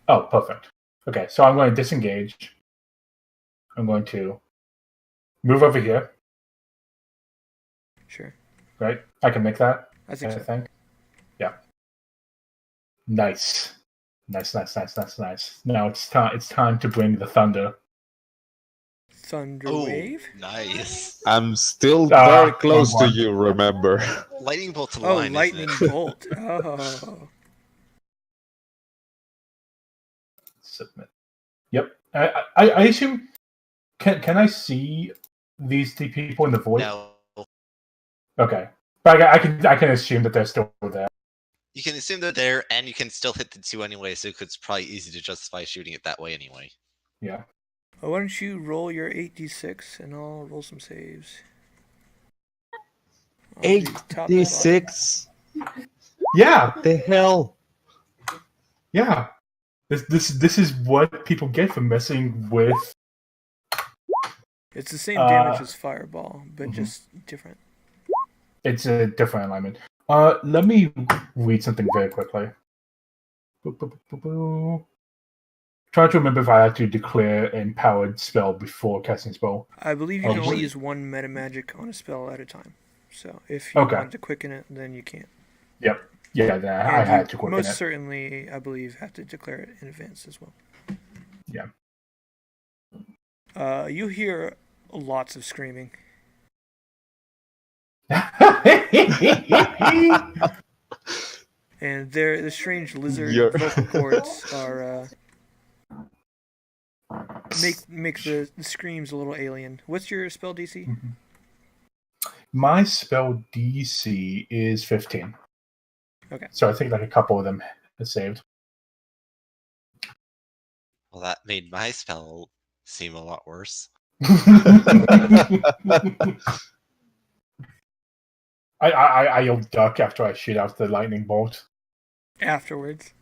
Oh, perfect. Okay, so I'm going to disengage. I'm going to move over here. Sure. Right? I can make that. I think so. think. Yeah. Nice. Nice. Now it's time. It's time to bring the thunder. Thunder Oh, wave? nice. I'm still very wrong close to one. you, remember? Lightning bolt's a Oh, line, lightning isn't it? bolt. Oh. Submit. Yep. I assume. Can I see these 2 people in the void? No. Okay, but I can assume that they're still there. You can assume they're there, and you can still hit the 2 anyway, so it's probably easy to justify shooting it that way anyway. Yeah. Well, why don't you roll your 8d6 and I'll roll some saves. I'll do top and bottom. 8d6. Yeah. The hell? Yeah. This is what people get for messing with. It's the same damage as Fireball, but Mhm. just different. It's a different alignment. Let me read something very quickly. Try to remember if I had to declare an empowered spell before casting spell. I believe you can only what- use 1 meta magic on a spell at a time. So if you Okay. want to quicken it, then you can't. Yep. Yeah, I And had you to quicken most it. certainly, I believe, have to declare it in advance as well. Yeah. You hear lots of screaming. And the strange lizard You're- vocal cords are make the screams a little alien. What's your spell DC? My spell DC is 15. Okay. So I think like a couple of them is saved. Well, that made my spell seem a lot worse. I'll duck after I shoot out the lightning bolt. Afterwards.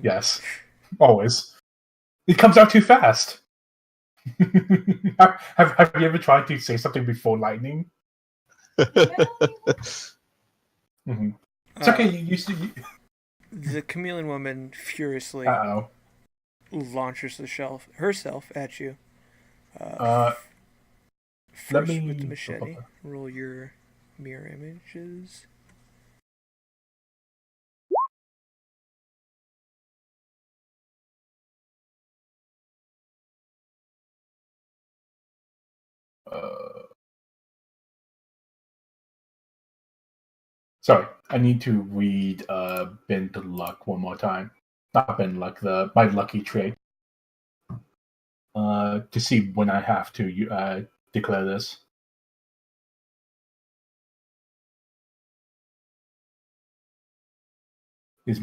Yes, always. It comes out too fast. have you ever tried to say something before lightning? Mm-hmm. It's okay. You used to. The chameleon woman furiously Uh-oh. launches herself at you. Let First me with the machete. Roll your mirror images. Sorry, I need to read Bend to Luck one more time. Not Bend Luck, my lucky trait. To see when I have to declare this. Is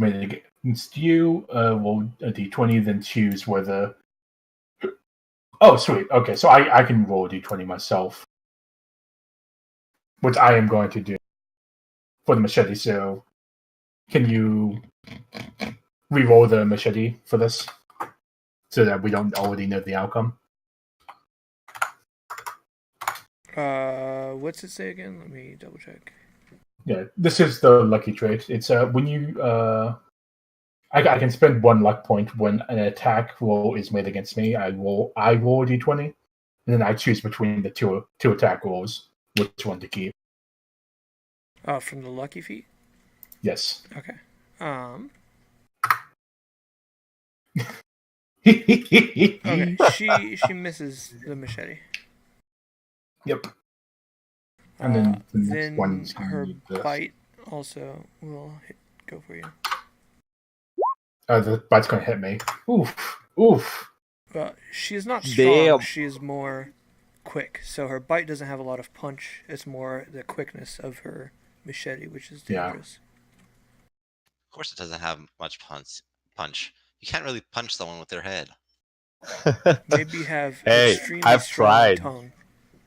It's you roll a d20, then choose whether. Oh, sweet. Okay, so I can roll a d20 myself, which I am going to do for the machete. So, can you re-roll the machete for this, so that we don't already know the outcome? What's it say again? Let me double check. Yeah, this is the lucky trait. It's when you I can spend 1 luck point when an attack roll is made against me. I roll a d20, and then I choose between the two attack rolls which one to keep. Oh, from the lucky feat? Yes. Okay. Okay, she misses the machete. Yep. And then the next then one's gonna her be this. bite also will go for you. The bite's gonna hit me. Oof. Well, she is not strong. Damn. She is more quick. So her bite doesn't have a lot of punch. It's more the quickness of her machete, which is dangerous. Of course, it doesn't have much punch. You can't really punch someone with their head. Maybe you have Hey, extremely I've strong tried. tongue,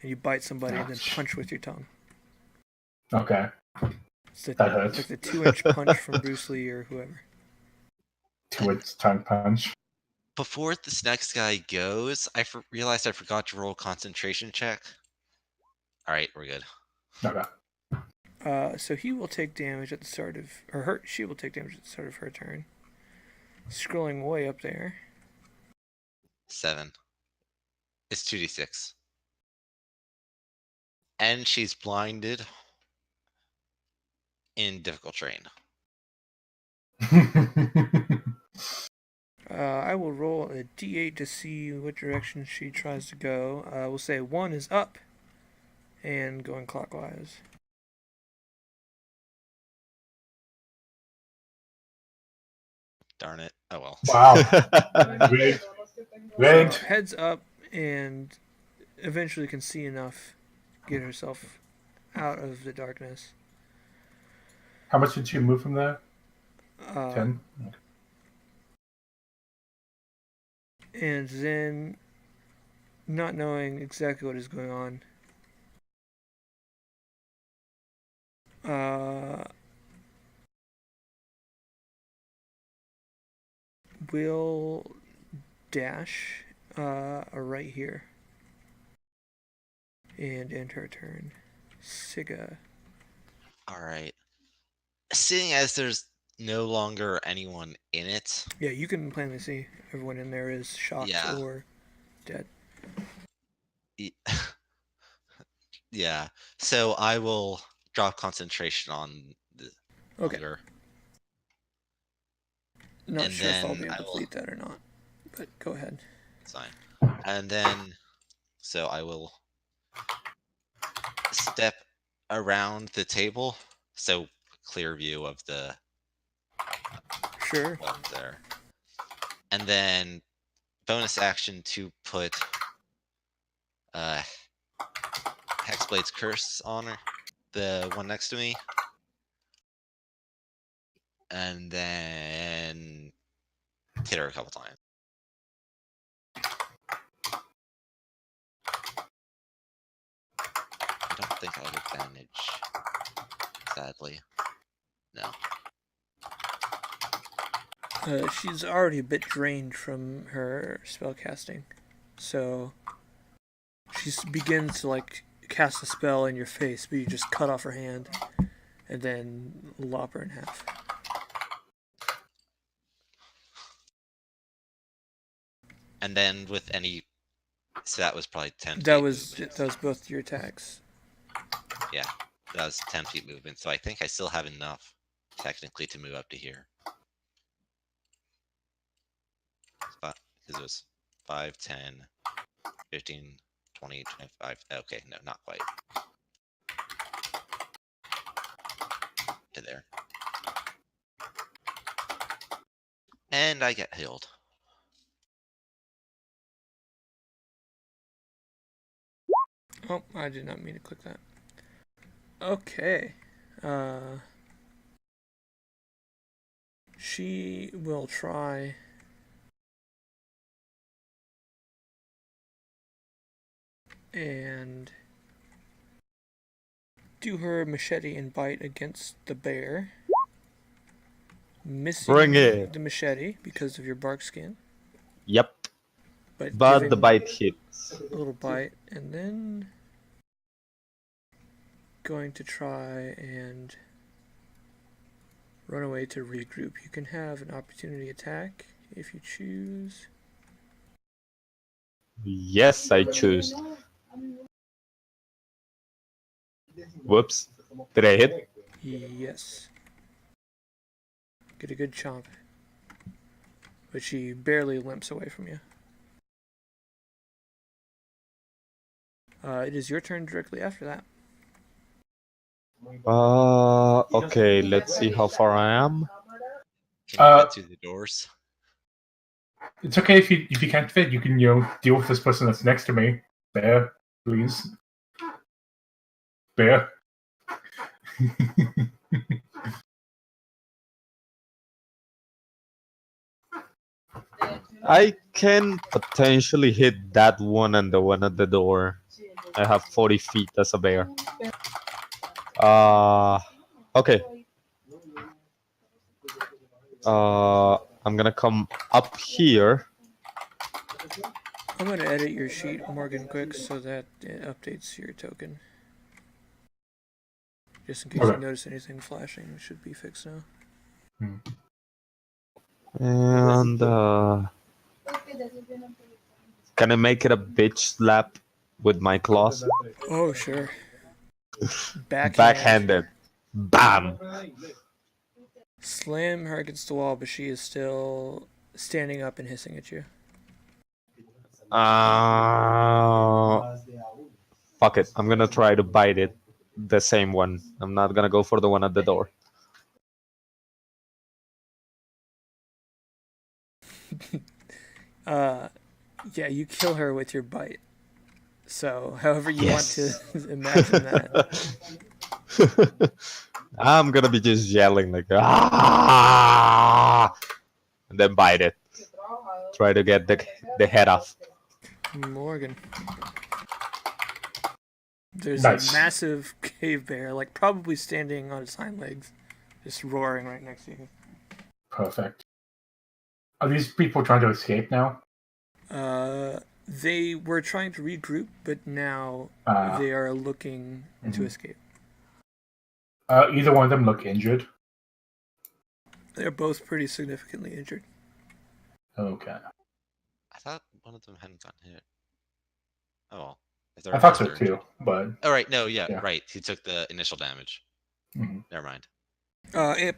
and you bite somebody and then punch with your tongue. Okay. It's the, That hurts. like the 2-inch punch from Bruce Lee or whoever. To its tongue punch. Before this next guy goes, I realized I forgot to roll a concentration check. All right, we're good. Okay. So he will take damage at the start of, or her. She will take damage at the start of her turn. Scrolling way up there. 7. It's 2d6. And she's blinded in difficult terrain. I will roll a d8 to see what direction she tries to go. We'll say 1 is up and going clockwise. Darn it. Oh well. Wow. Rigged. So heads up and eventually can see enough, get herself out of the darkness. How much did you move from there? 10? And then, not knowing exactly what is going on, will dash right here and end her turn. Siga. Alright. Seeing as there's no longer anyone in it. Yeah, you can plainly see everyone in there is shocked or dead. Yeah. So I will drop concentration on the hunger. Not And sure if I'll then be able I to will- delete that or not, but go ahead. It's fine. And then, so I will step around the table. So clear view of the Sure. ones there. And then bonus action to put Hexblade's Curse on her, the one next to me. And then hit her a couple times. I don't think I have advantage. Sadly. No. She's already a bit drained from her spellcasting, so she begins to like cast a spell in your face, but you just cut off her hand and then lop her in half. And then with any, so that was probably 10 That feet was movement. both your attacks. Yeah, that was 10 feet movement. So I think I still have enough technically to move up to here. Because it was 5, 10, 15, 20, 25. Okay, no, not quite. To there. And I get healed. Oh, I did not mean to click that. Okay. She will try and do her machete and bite against the bear. Missing Bring it. the machete because of your bark skin. Yep. But But giving the bite hits. a little bite, and then going to try and run away to regroup. You can have an opportunity attack if you choose. Yes, I choose. Whoops. Did I hit? Yes. Get a good chomp. But she barely limps away from you. It is your turn directly after that. Okay, let's see how far I am. Can you get through the doors? It's okay if you can't fit. You can deal with this person that's next to me. Bear, please. Bear. I can potentially hit that one and the one at the door. I have 40 feet as a bear. Okay. I'm gonna come up here. I'm going to edit your sheet, Morgan, quick so that it updates your token. Just in case you notice anything flashing, it should be fixed now. And can I make it a bitch slap with my claws? Oh, sure. Backhanded. Bam! Slam her against the wall, but she is still standing up and hissing at you. Fuck it. I'm gonna try to bite it. The same one. I'm not gonna go for the one at the door. Yeah, you kill her with your bite. So, however you want to imagine that. I'm gonna be just yelling like ah, and then bite it. Try to get the head off. Morgan. There's Nice. a massive cave bear, like probably standing on its hind legs, just roaring right next to you. Perfect. Are these people trying to escape now? They were trying to regroup, but now they are looking to escape. Either one of them look injured. They're both pretty significantly injured. Okay. I thought one of them hadn't gotten hit. Oh well. I thought so too, but... Oh, right. No, yeah, right. He took the initial damage. Mm-hmm. Never mind.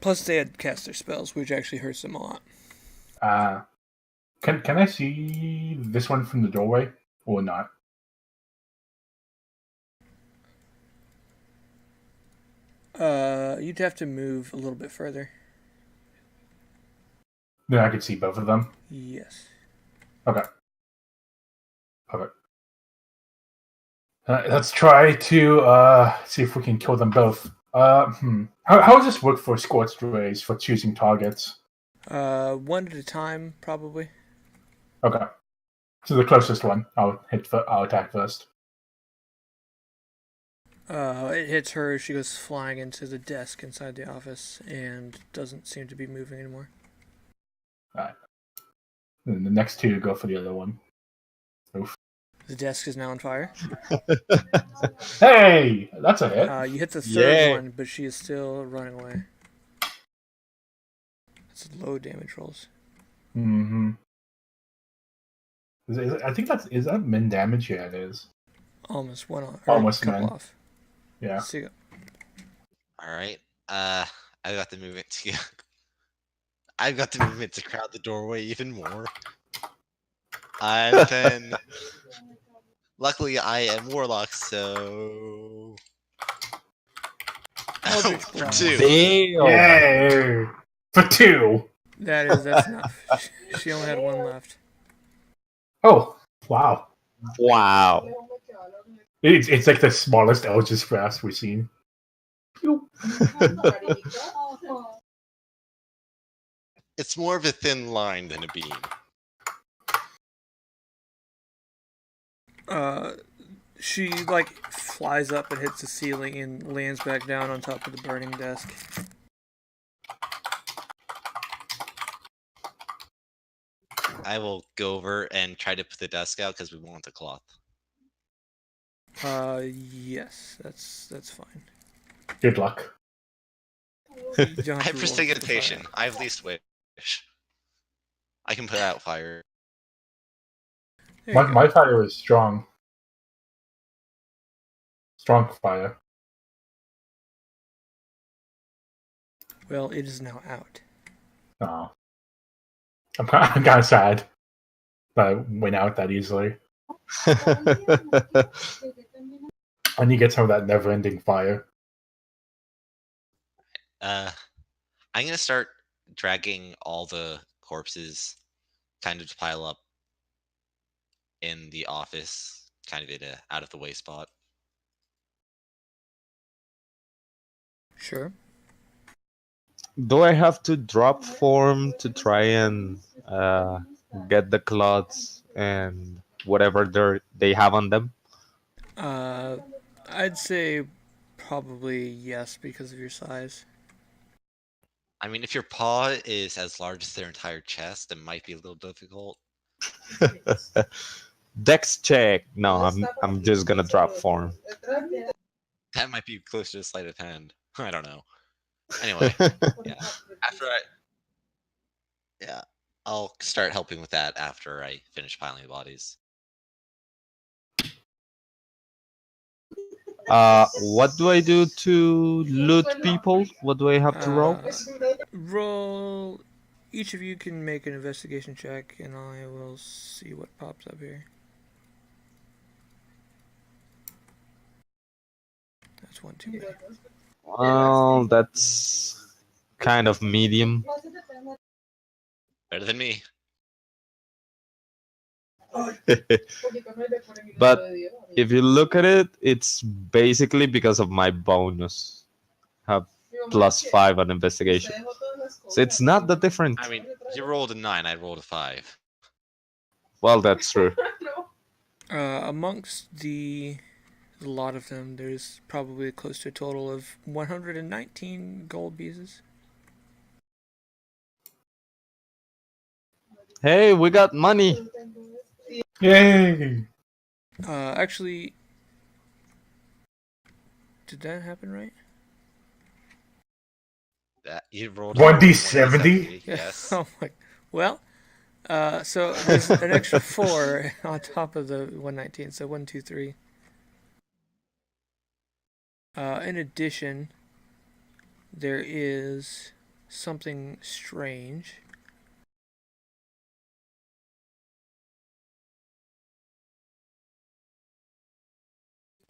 Plus they had cast their spells, which actually hurts them a lot. Can I see this one from the doorway or not? You'd have to move a little bit further. Then I could see both of them? Yes. Okay. Perfect. Let's try to see if we can kill them both. How does this work for Scorched Rays for choosing targets? One at a time, probably. Okay. So the closest one, I'll attack first. It hits her. She goes flying into the desk inside the office and doesn't seem to be moving anymore. Alright. Then the next two go for the other one. Oof. The desk is now on fire. Hey! That's a hit. You hit the third one, but she is still running away. It's low damage rolls. Mm-hmm. I think is that min damage? Yeah, it is. Almost one off. Almost couple min. off. Yeah. See you. All right. I got the movement to I've got the movement to crowd the doorway even more. And then luckily I am warlock, so for 2. Yay! For 2. That's enough. She only had one left. Oh, wow. Wow. It's like the smallest Eldritch Blast we've seen. It's more of a thin line than a beam. She like flies up and hits the ceiling and lands back down on top of the burning desk. I will go over and try to put the desk out because we want the cloth. Yes, that's fine. Good luck. You don't I have have to roll for the prestidigitation. fire. I have least wish. I can put out fire. There you go. My fire is strong. Strong fire. Well, it is now out. Oh. I'm kind of sad that I went out that easily. I need to get some of that never-ending fire. I'm gonna start dragging all the corpses kind of to pile up in the office, kind of in a out of the way spot. Sure. Do I have to drop form to try and get the cloths and whatever they have on them? I'd say probably yes because of your size. I mean, if your paw is as large as their entire chest, it might be a little difficult. Dex check. No, I'm just gonna drop form. That might be close to a sleight of hand. I don't know. Anyway, yeah. I'll start helping with that after I finish piling the bodies. What do I do to loot people? What do I have to roll? Roll. Each of you can make an investigation check, and I will see what pops up here. That's one too many. Well, that's kind of medium. Better than me. But if you look at it, it's basically because of my bonus. Have +5 on investigation. So it's not that different. I mean, you rolled a 9, I rolled a 5. Well, that's true. Amongst a lot of them, there's probably close to a total of 119 gold pieces. Hey, we got money. Yay! Actually, did that happen right? That you rolled 1d70? Yes. Oh my. Well, so there's an extra 4 on top of the 119, so 1, 2, 3. In addition, there is something strange.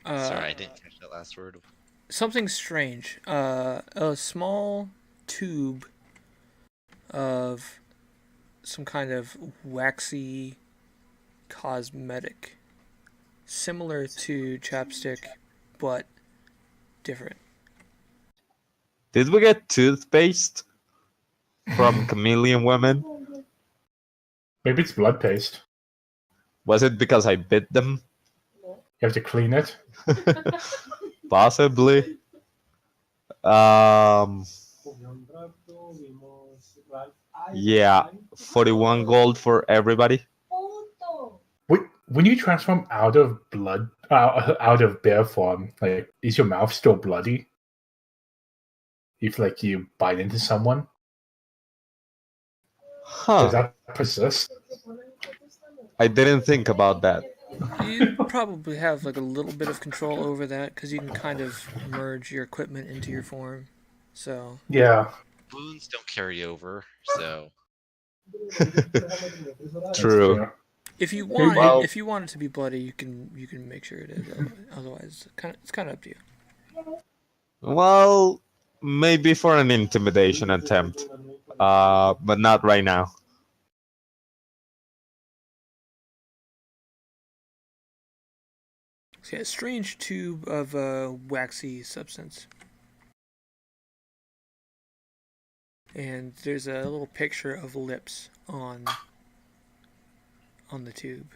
Sorry, I didn't catch that last word. Something strange. A small tube of some kind of waxy cosmetic, similar to chapstick, but different. Did we get toothpaste from chameleon women? Maybe it's blood paste. Was it because I bit them? You have to clean it. Possibly. Yeah, 41 gold for everybody. When you transform out of blood, out of bear form, like, is your mouth still bloody? If like you bite into someone, does Huh. that persist? I didn't think about that. You probably have like a little bit of control over that because you can kind of merge your equipment into your form. So Yeah. Wounds don't carry over, so True. if you want Well- if you want it to be bloody, you can make sure it is. Otherwise, it's kind of up to you. Well, maybe for an intimidation attempt, but not right now. So yeah, a strange tube of waxy substance. and there's a little picture of lips on the tube.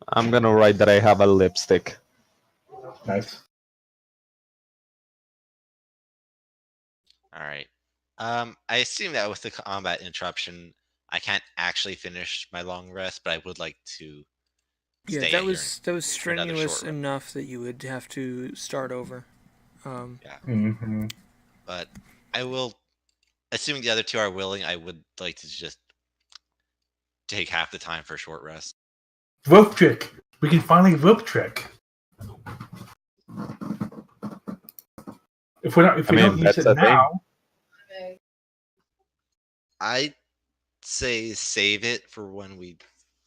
I'm gonna write that I have a lipstick. Nice. All right. I assume that with the combat interruption, I can't actually finish my long rest, but I would like to Yeah, stay that here was for another strenuous short rest. enough that you would have to start over. Yeah, Mm-hmm. but I will, assuming the other two are willing, I would like to just take half the time for a short rest. Rope trick. We can finally rope trick. If we don't use that's it a thing. now, I'd say save it for when we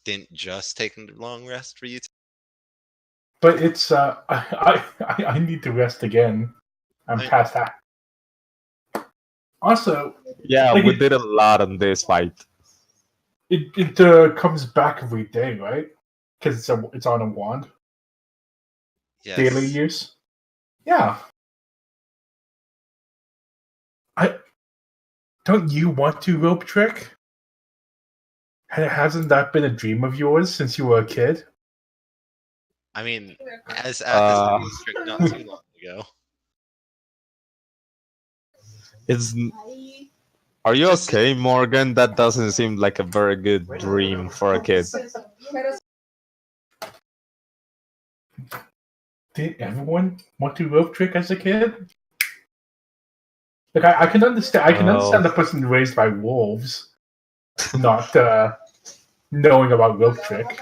didn't just take a long rest for you. but it's I need to rest again. I'm past that. Also, Yeah, like we did a lot on this fight. it comes back every day, right? Because it's on a wand. Yes. Daily use. Yeah. Don't you want to rope trick? Hasn't that been a dream of yours since you were a kid? I mean, as at this trick not too long ago. Are you Just- okay, Morgan? That doesn't seem like a very good dream for a kid. Did everyone want to rope trick as a kid? Like I can understand. I can understand the person raised by wolves, not knowing about rope trick.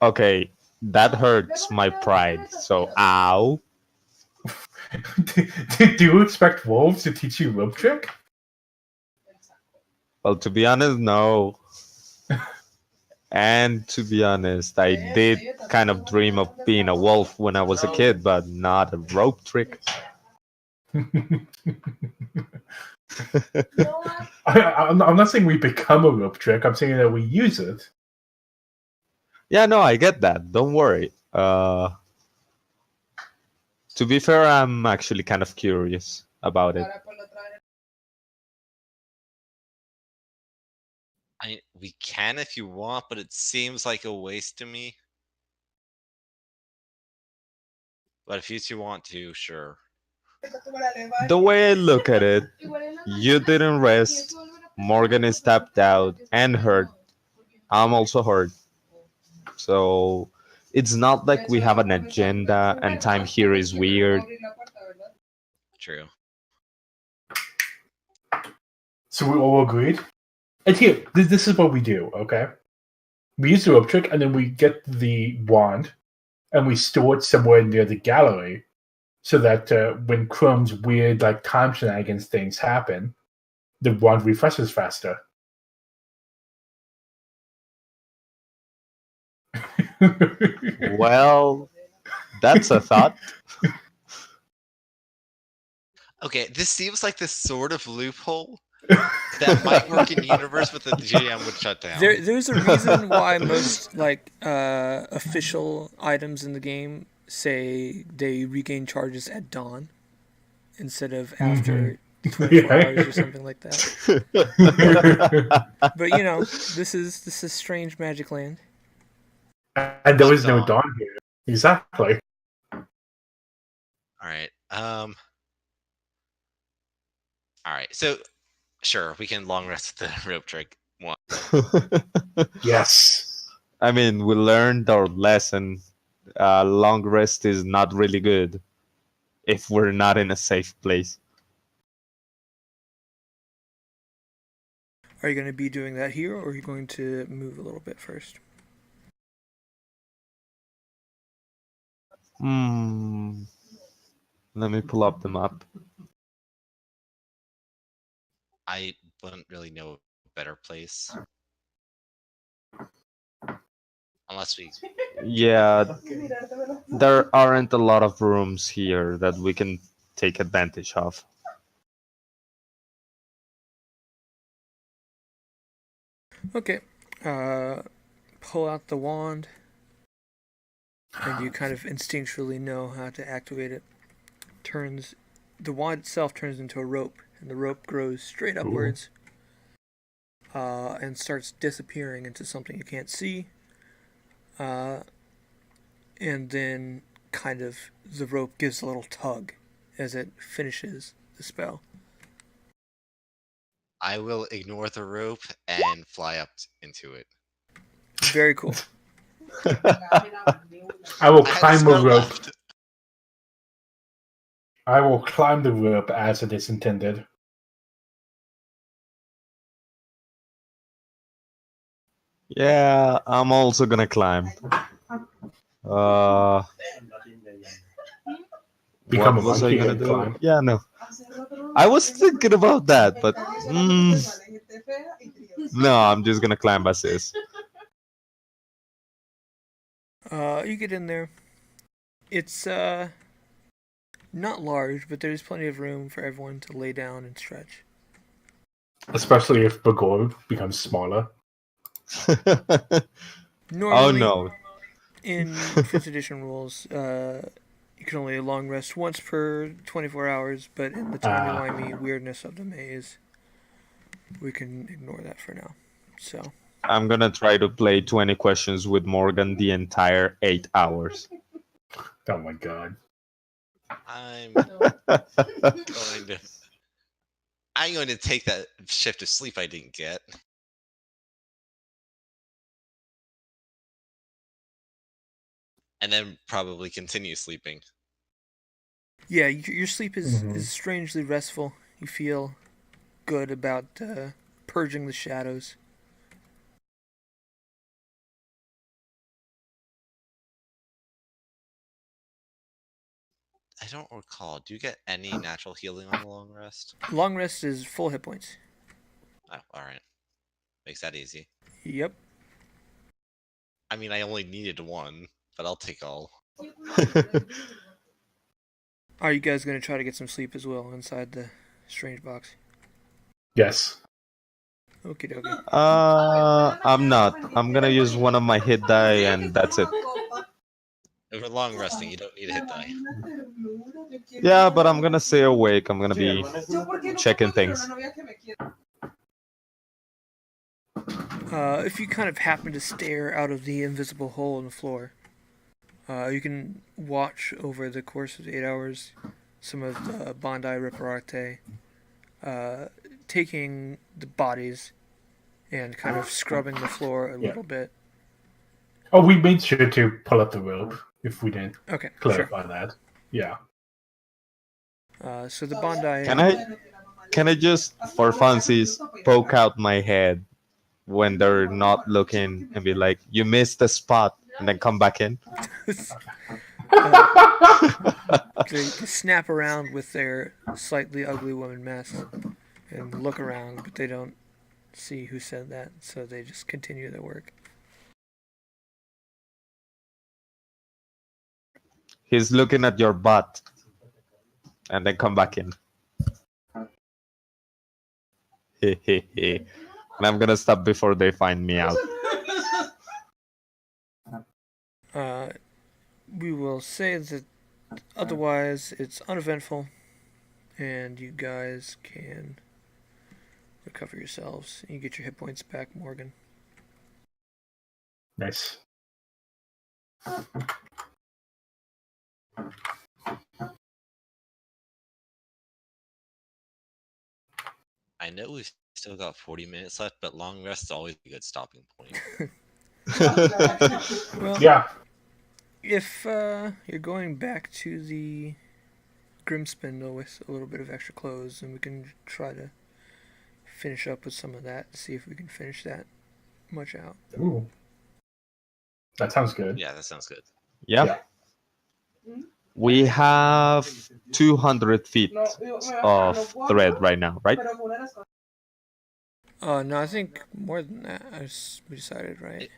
Okay, that hurts my pride. So, ow. Do you expect wolves to teach you rope trick? Well, to be honest, no. And to be honest, I did kind of dream of being a wolf when I was a kid, but not a rope trick. I'm not saying we become a rope trick. I'm saying that we use it. Yeah, no, I get that. Don't worry. To be fair, I'm actually kind of curious about it. We can if you want, but it seems like a waste to me. But if you two want to, sure. The way I look at it, you didn't rest, Morgan is tapped out and hurt. I'm also hurt. So it's not like we have an agenda and time here is weird. True. So we all agreed. And here, this is what we do. Okay, we use the rope trick, and then we get the wand, and we store it somewhere near the gallery, so that when Chrome's weird like time shenanigans things happen, the wand refreshes faster. Well, that's a thought. Okay, this seems like the sort of loophole that might work in universe, but the GM would shut down. There's a reason why most official items in the game say they regain charges at dawn instead of after 24 hours or something like that. But you know, this is strange magic land. And there was no dawn here. Exactly. Alright. Alright, so sure, we can long rest the rope trick one. Yes. I mean, we learned our lesson. Long rest is not really good if we're not in a safe place. Are you going to be doing that here, or are you going to move a little bit first? Let me pull up the map. I wouldn't really know a better place. Unless we... Yeah, there aren't a lot of rooms here that we can take advantage of. Okay. Pull out the wand. and you kind of instinctually know how to activate it. The wand itself turns into a rope, and the rope grows straight upwards and starts disappearing into something you can't see. And then kind of the rope gives a little tug as it finishes the spell. I will ignore the rope and fly up into it. Very cool. I will I had a climb the spell rope. left. I will climb the rope as it is intended. Yeah, I'm also gonna climb. Become What a was I monkey gonna and do? climb. Yeah, no. I was thinking about that, but no, I'm just gonna climb as is. You get in there. It's not large, but there's plenty of room for everyone to lay down and stretch. Especially if Bagor becomes smaller. Oh Normally, no. in 5th edition rules, you can only long rest once per 24 hours, but in the timey-wimey weirdness of the maze, we can ignore that for now. So, I'm gonna try to play 20 questions with Morgan the entire 8 hours. Oh my god. I'm going to take that shift of sleep I didn't get. And then probably continue sleeping. yeah, your sleep is strangely restful. You feel good about purging the shadows. I don't recall. Do you get any natural healing on the long rest? Long rest is full hit points. Oh, alright. Makes that easy. Yep. I mean, I only needed one, but I'll take all. Are you guys going to try to get some sleep as well inside the strange box? Yes. Okie dokie. I'm not. I'm gonna use one of my hit die and that's it. If we're long resting, you don't need a hit die. Yeah, but I'm gonna stay awake. I'm gonna be checking things. If you kind of happen to stare out of the invisible hole in the floor, you can watch over the course of the 8 hours some of the Bondi Reparate taking the bodies and kind of scrubbing the floor a little bit. Oh, we made sure to pull up the rope if we didn't Okay, clarify that. Yeah. So the Bondi... Can I just, for funsies, poke out my head when they're not looking and be like, "You missed the spot," and then come back in? They snap around with their slightly ugly woman masks and look around, but they don't see who said that, so they just continue their work. He's looking at your butt, and then come back in. And I'm gonna stop before they find me out. We will say that otherwise it's uneventful, and you guys can recover yourselves. You get your hit points back, Morgan. Nice. I know we've still got 40 minutes left, but long rest is always a good stopping point. Well, Yeah. if you're going back to the Grimspindle with a little bit of extra clothes, then we can try to finish up with some of that to see if we can finish that much out. Ooh. That sounds good. Yeah, that sounds good. Yeah. We have 200 feet of thread right now, right? No, I think more than that. We decided, right?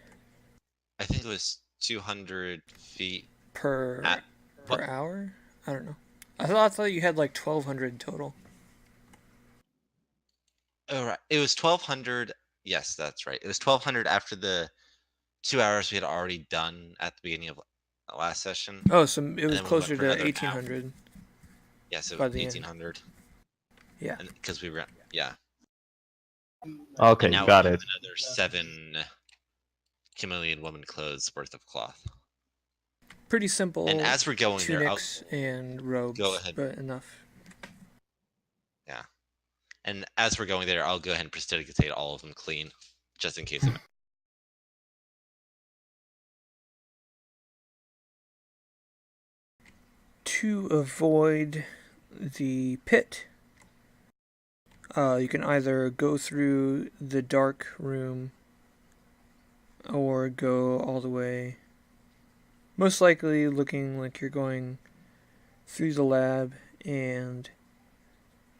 I think it was 200 feet Per what? hour? I don't know. I thought you had like 1,200 total. Oh, right. It was 1,200. Yes, that's right. It was 1,200 after the 2 hours we had already done at the beginning of last session. Oh, so it was then we went closer for to another 1800. Yeah, so by the end. 1800. Yeah. Because we ran, yeah. Okay, And now got we have it. another 7 chameleon woman clothes worth of cloth. Pretty simple. And as we're going there, tunics and robes, go ahead. but enough. Yeah. And as we're going there, I'll go ahead and prestidigitate all of them clean, just in case. To avoid the pit, you can either go through the dark room or go all the way. Most likely looking like you're going through the lab and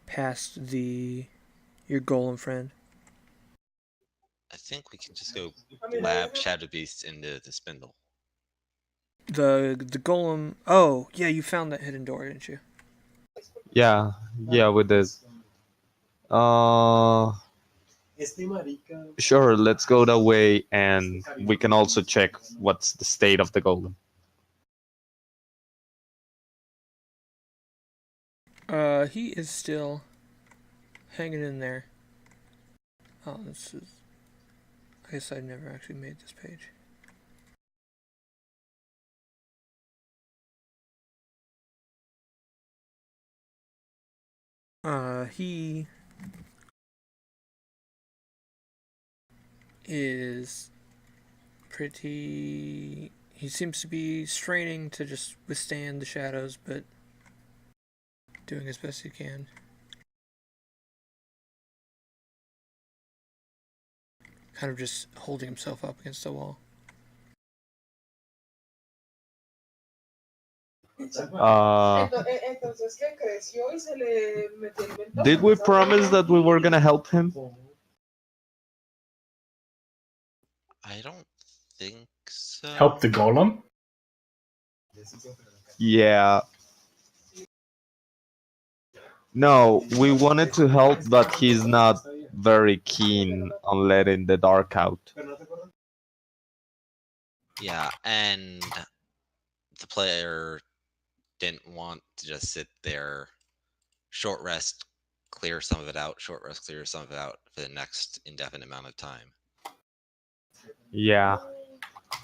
past your golem friend. I think we can just go lab Shadow Beast into the spindle. The golem. Oh, yeah, you found that hidden door, didn't you? Yeah, with this. Sure, let's go that way, and we can also check what's the state of the golem. He is still hanging in there. Oh, this is. I guess I never actually made this page. He is pretty. He seems to be straining to just withstand the shadows, but doing as best he can. Kind of just holding himself up against the wall. Did we promise that we were gonna help him? I don't think so. Help the golem? Yeah. No, we wanted to help, but he's not very keen on letting the dark out. Yeah, and the player didn't want to just sit there, short rest, clear some of it out, short rest, clear some of it out for the next indefinite amount of time. Yeah.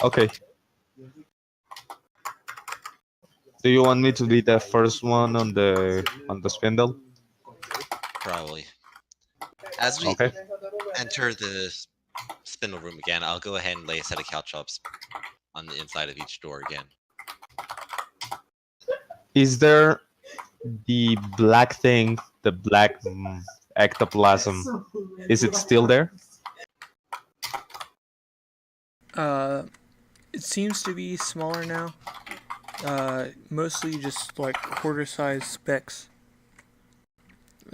Okay. Do you want me to be the first one on the spindle? Probably. As we Okay. enter the spindle room again, I'll go ahead and lay a set of caltrops on the inside of each door again. Is there the black thing, the black ectoplasm? Is it still there? It seems to be smaller now. Mostly just like quarter-sized specks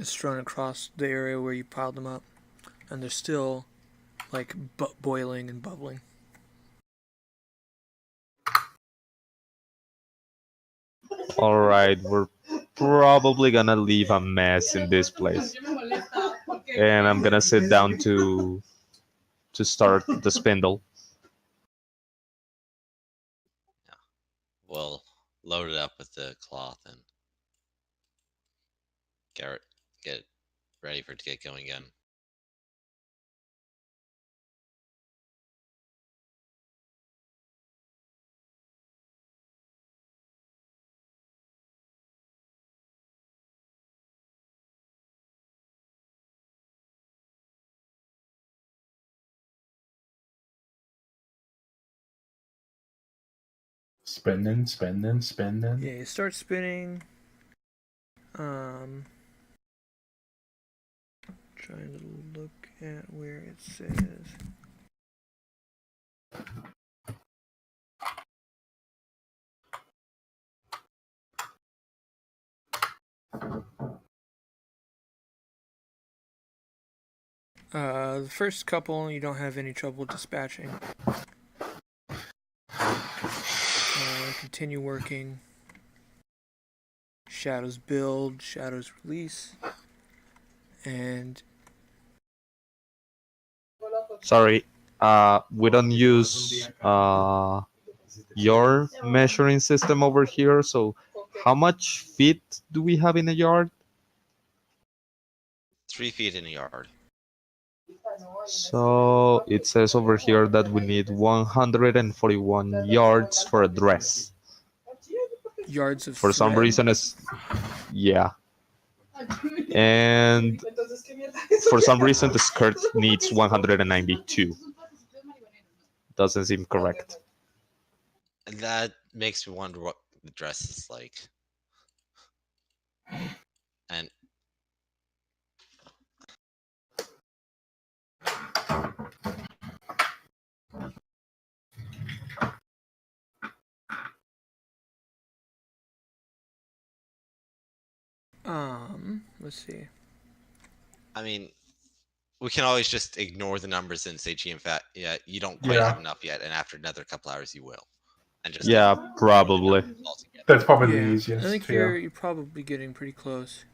strewn across the area where you piled them up, and they're still like boiling and bubbling. All right, we're probably gonna leave a mess in this place, and I'm gonna sit down to start the spindle. We'll load it up with the cloth and get it ready for it to get going again. Spinning. Yeah, you start spinning. Trying to look at where it says. The first couple you don't have any trouble dispatching. Continue working. Shadows build, shadows release, and Sorry, we don't use your measuring system over here. So, how much feet do we have in a yard? 3 feet in a yard. So it says over here that we need 141 yards for a dress. Yards of For some thread? reason, it's yeah. And for some reason, the skirt needs 192. Doesn't seem correct. And that makes me wonder what the dress is like. And Let's see. I mean, we can always just ignore the numbers and say, gee, in fact, yeah, you don't quite Yeah. have enough yet, and after another couple hours, you will. And just Yeah, ignore the probably. numbers altogether. That's probably the Yeah, easiest. I think yeah. you're probably getting pretty close.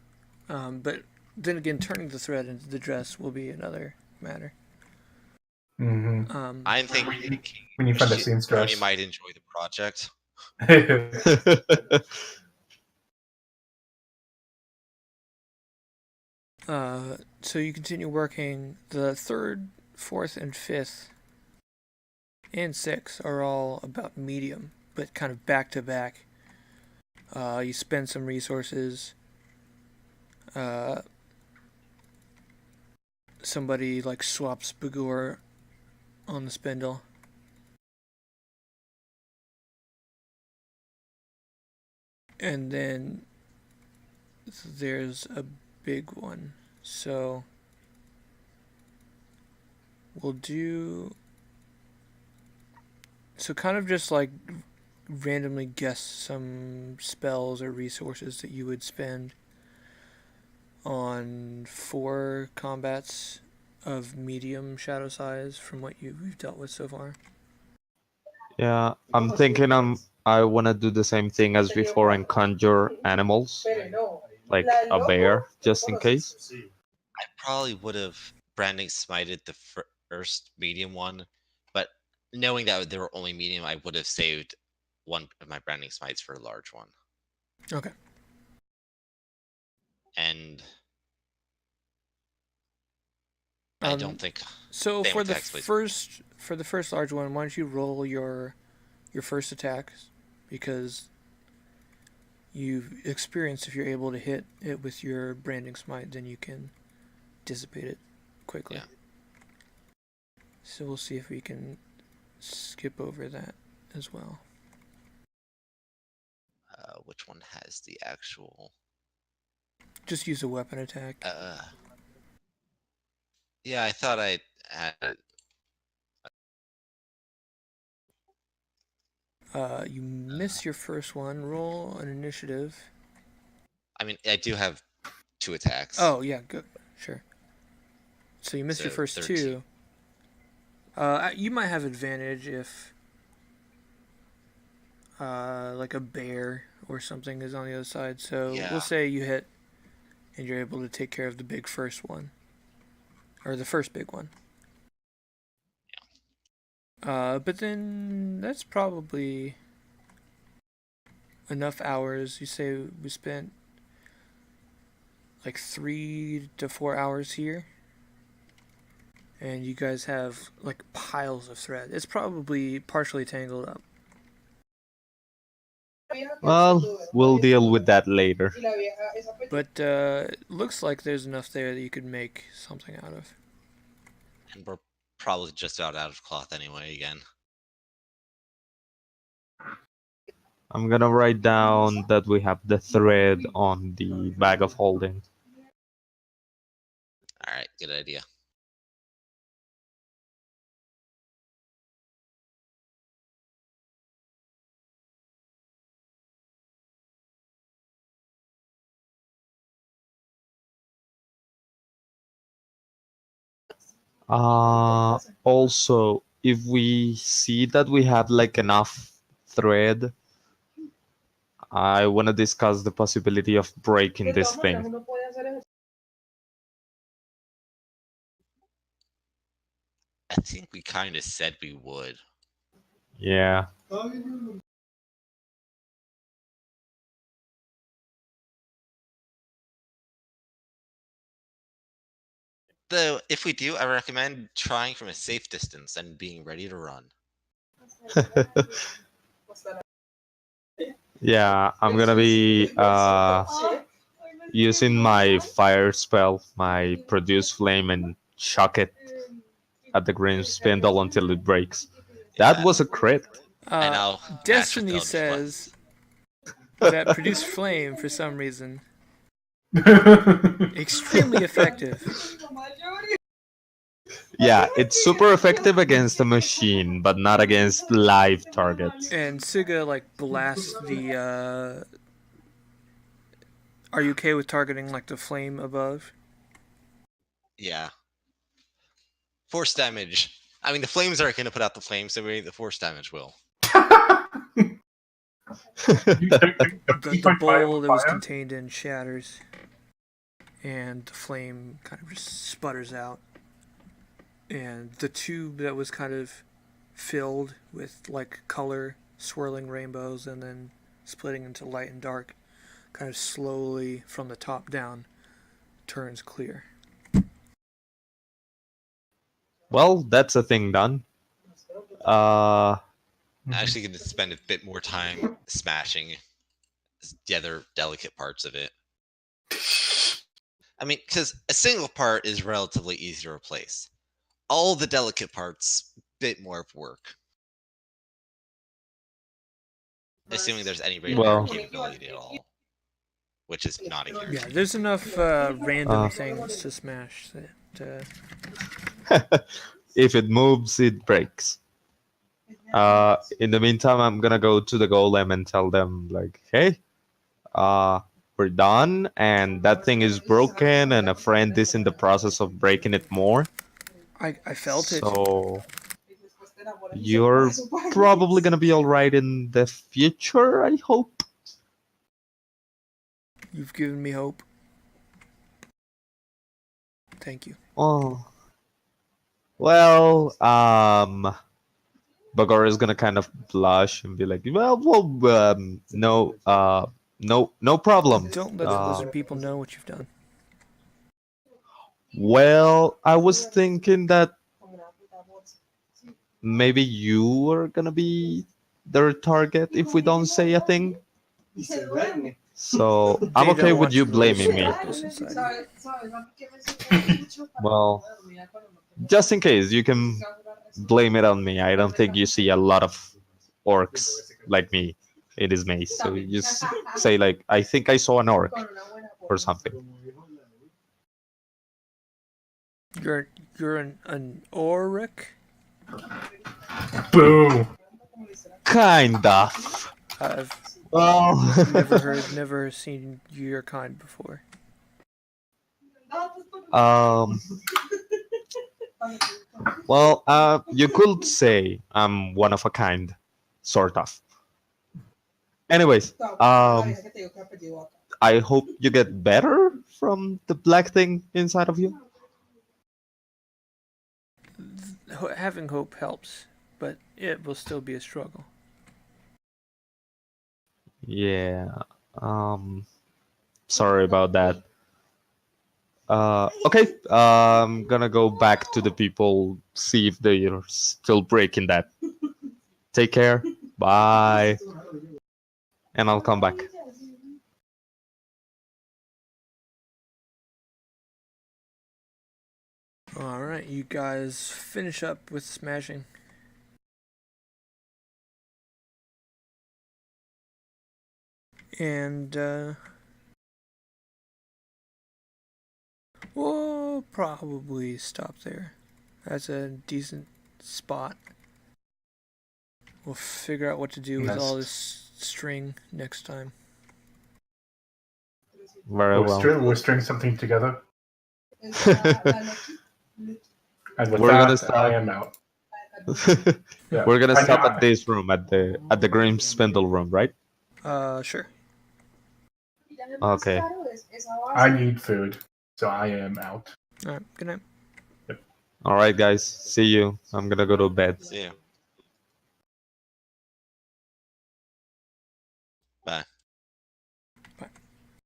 But then again, turning the thread into the dress will be another matter. Mm-hmm. I'm thinking When you find the Tony seamstress. might enjoy the project. So you continue working. The third, fourth, and fifth, and sixth are all about medium, but kind of back to back. You spend some resources. Somebody like swaps Bagor on the spindle. And then there's a big one. So we'll do. So kind of just like randomly guess some spells or resources that you would spend on 4 combats of medium shadow size from what we've dealt with so far. Yeah, I'm thinking I want to do the same thing as before and conjure animals, like a bear, just in case. I probably would have branding smited the first medium one, but knowing that they were only medium, I would have saved one of my branding smites for a large one. Okay. And I don't think. So same for with the text, please. first large one, why don't you roll your first attack, because you've experienced if you're able to hit it with your branding smite, then you can dissipate it quickly. Yeah. So we'll see if we can skip over that as well. Which one has the actual? Just use a weapon attack. Yeah, I thought I had. You miss your first one. Roll an initiative. I mean, I do have 2 attacks. Oh yeah, good. Sure. So you missed your So, first 13. 2. You might have advantage if like a bear or something is on the other side. So Yeah. we'll say you hit and you're able to take care of the big first one. Or the first big one. But then that's probably enough hours. You say we spent like 3 to 4 hours here. And you guys have like piles of thread. It's probably partially tangled up. Well, we'll deal with that later. But looks like there's enough there that you could make something out of. And we're probably just out of cloth anyway again. I'm gonna write down that we have the thread on the bag of holding. Alright, good idea. Also, if we see that we have like enough thread, I want to discuss the possibility of breaking this thing. I think we kind of said we would. Yeah, Though, if we do, I recommend trying from a safe distance and being ready to run. Yeah, I'm gonna be using my fire spell, my produce flame, and chuck it at the green spindle until it breaks. That Yeah. was a crit. I know. Destiny Eldritch says Blast. that produce flame for some reason extremely effective. Yeah, it's super effective against a machine, but not against live targets. And Siga like blasts the. Are you okay with targeting like the flame above? Yeah. Force damage. I mean, the flames aren't going to put out the flames, so maybe the force damage will. The bowl that was contained in shatters, and the flame kind of just sputters out. And the tube that was kind of filled with like color, swirling rainbows, and then splitting into light and dark, kind of slowly from the top down turns clear. Well, that's a thing done. I'm actually going to spend a bit more time smashing the other delicate parts of it. I mean, because a single part is relatively easy to replace. All the delicate parts, bit more of work. Assuming there's any repair capability at all. Which is not a huge. Yeah, there's enough random things to smash that. If it moves, it breaks. In the meantime, I'm gonna go to the golem and tell them, like, hey, we're done, and that thing is broken, and a friend is in the process of breaking it more. I felt it. So you're probably gonna be all right in the future, I hope. You've given me hope. Thank you. Oh. Well, Bagor is gonna kind of blush and be like, "Well, no, no problem." Don't let the lizard people know what you've done. Well, I was thinking that maybe you are gonna be their target if we don't say a thing. So I'm okay with you blaming me. Well, just in case, you can blame it on me. I don't think you see a lot of orcs like me in this maze. So you just say, like, I think I saw an orc or something. You're an auric? Boo! Kind of. I've Well, never seen your kind before. Well, you could say I'm one of a kind, sort of. Anyways, I hope you get better from the black thing inside of you. Having hope helps, but it will still be a struggle. Yeah. Sorry about that. Okay. I'm gonna go back to the people, see if they're still breaking that. Take care. Bye. And I'll come back. Alright, you guys finish up with smashing. And, we'll probably stop there. That's a decent spot. We'll figure out what to do with all this string next time. Very well. We'll string something together. And with We're that, gonna start. I am out. Yeah. We're gonna I stop got- at this room, at the green spindle room, right? Sure. Okay. I need food, so I am out. Alright, good night. All right, guys. See you. I'm gonna go to bed. See ya. Bye.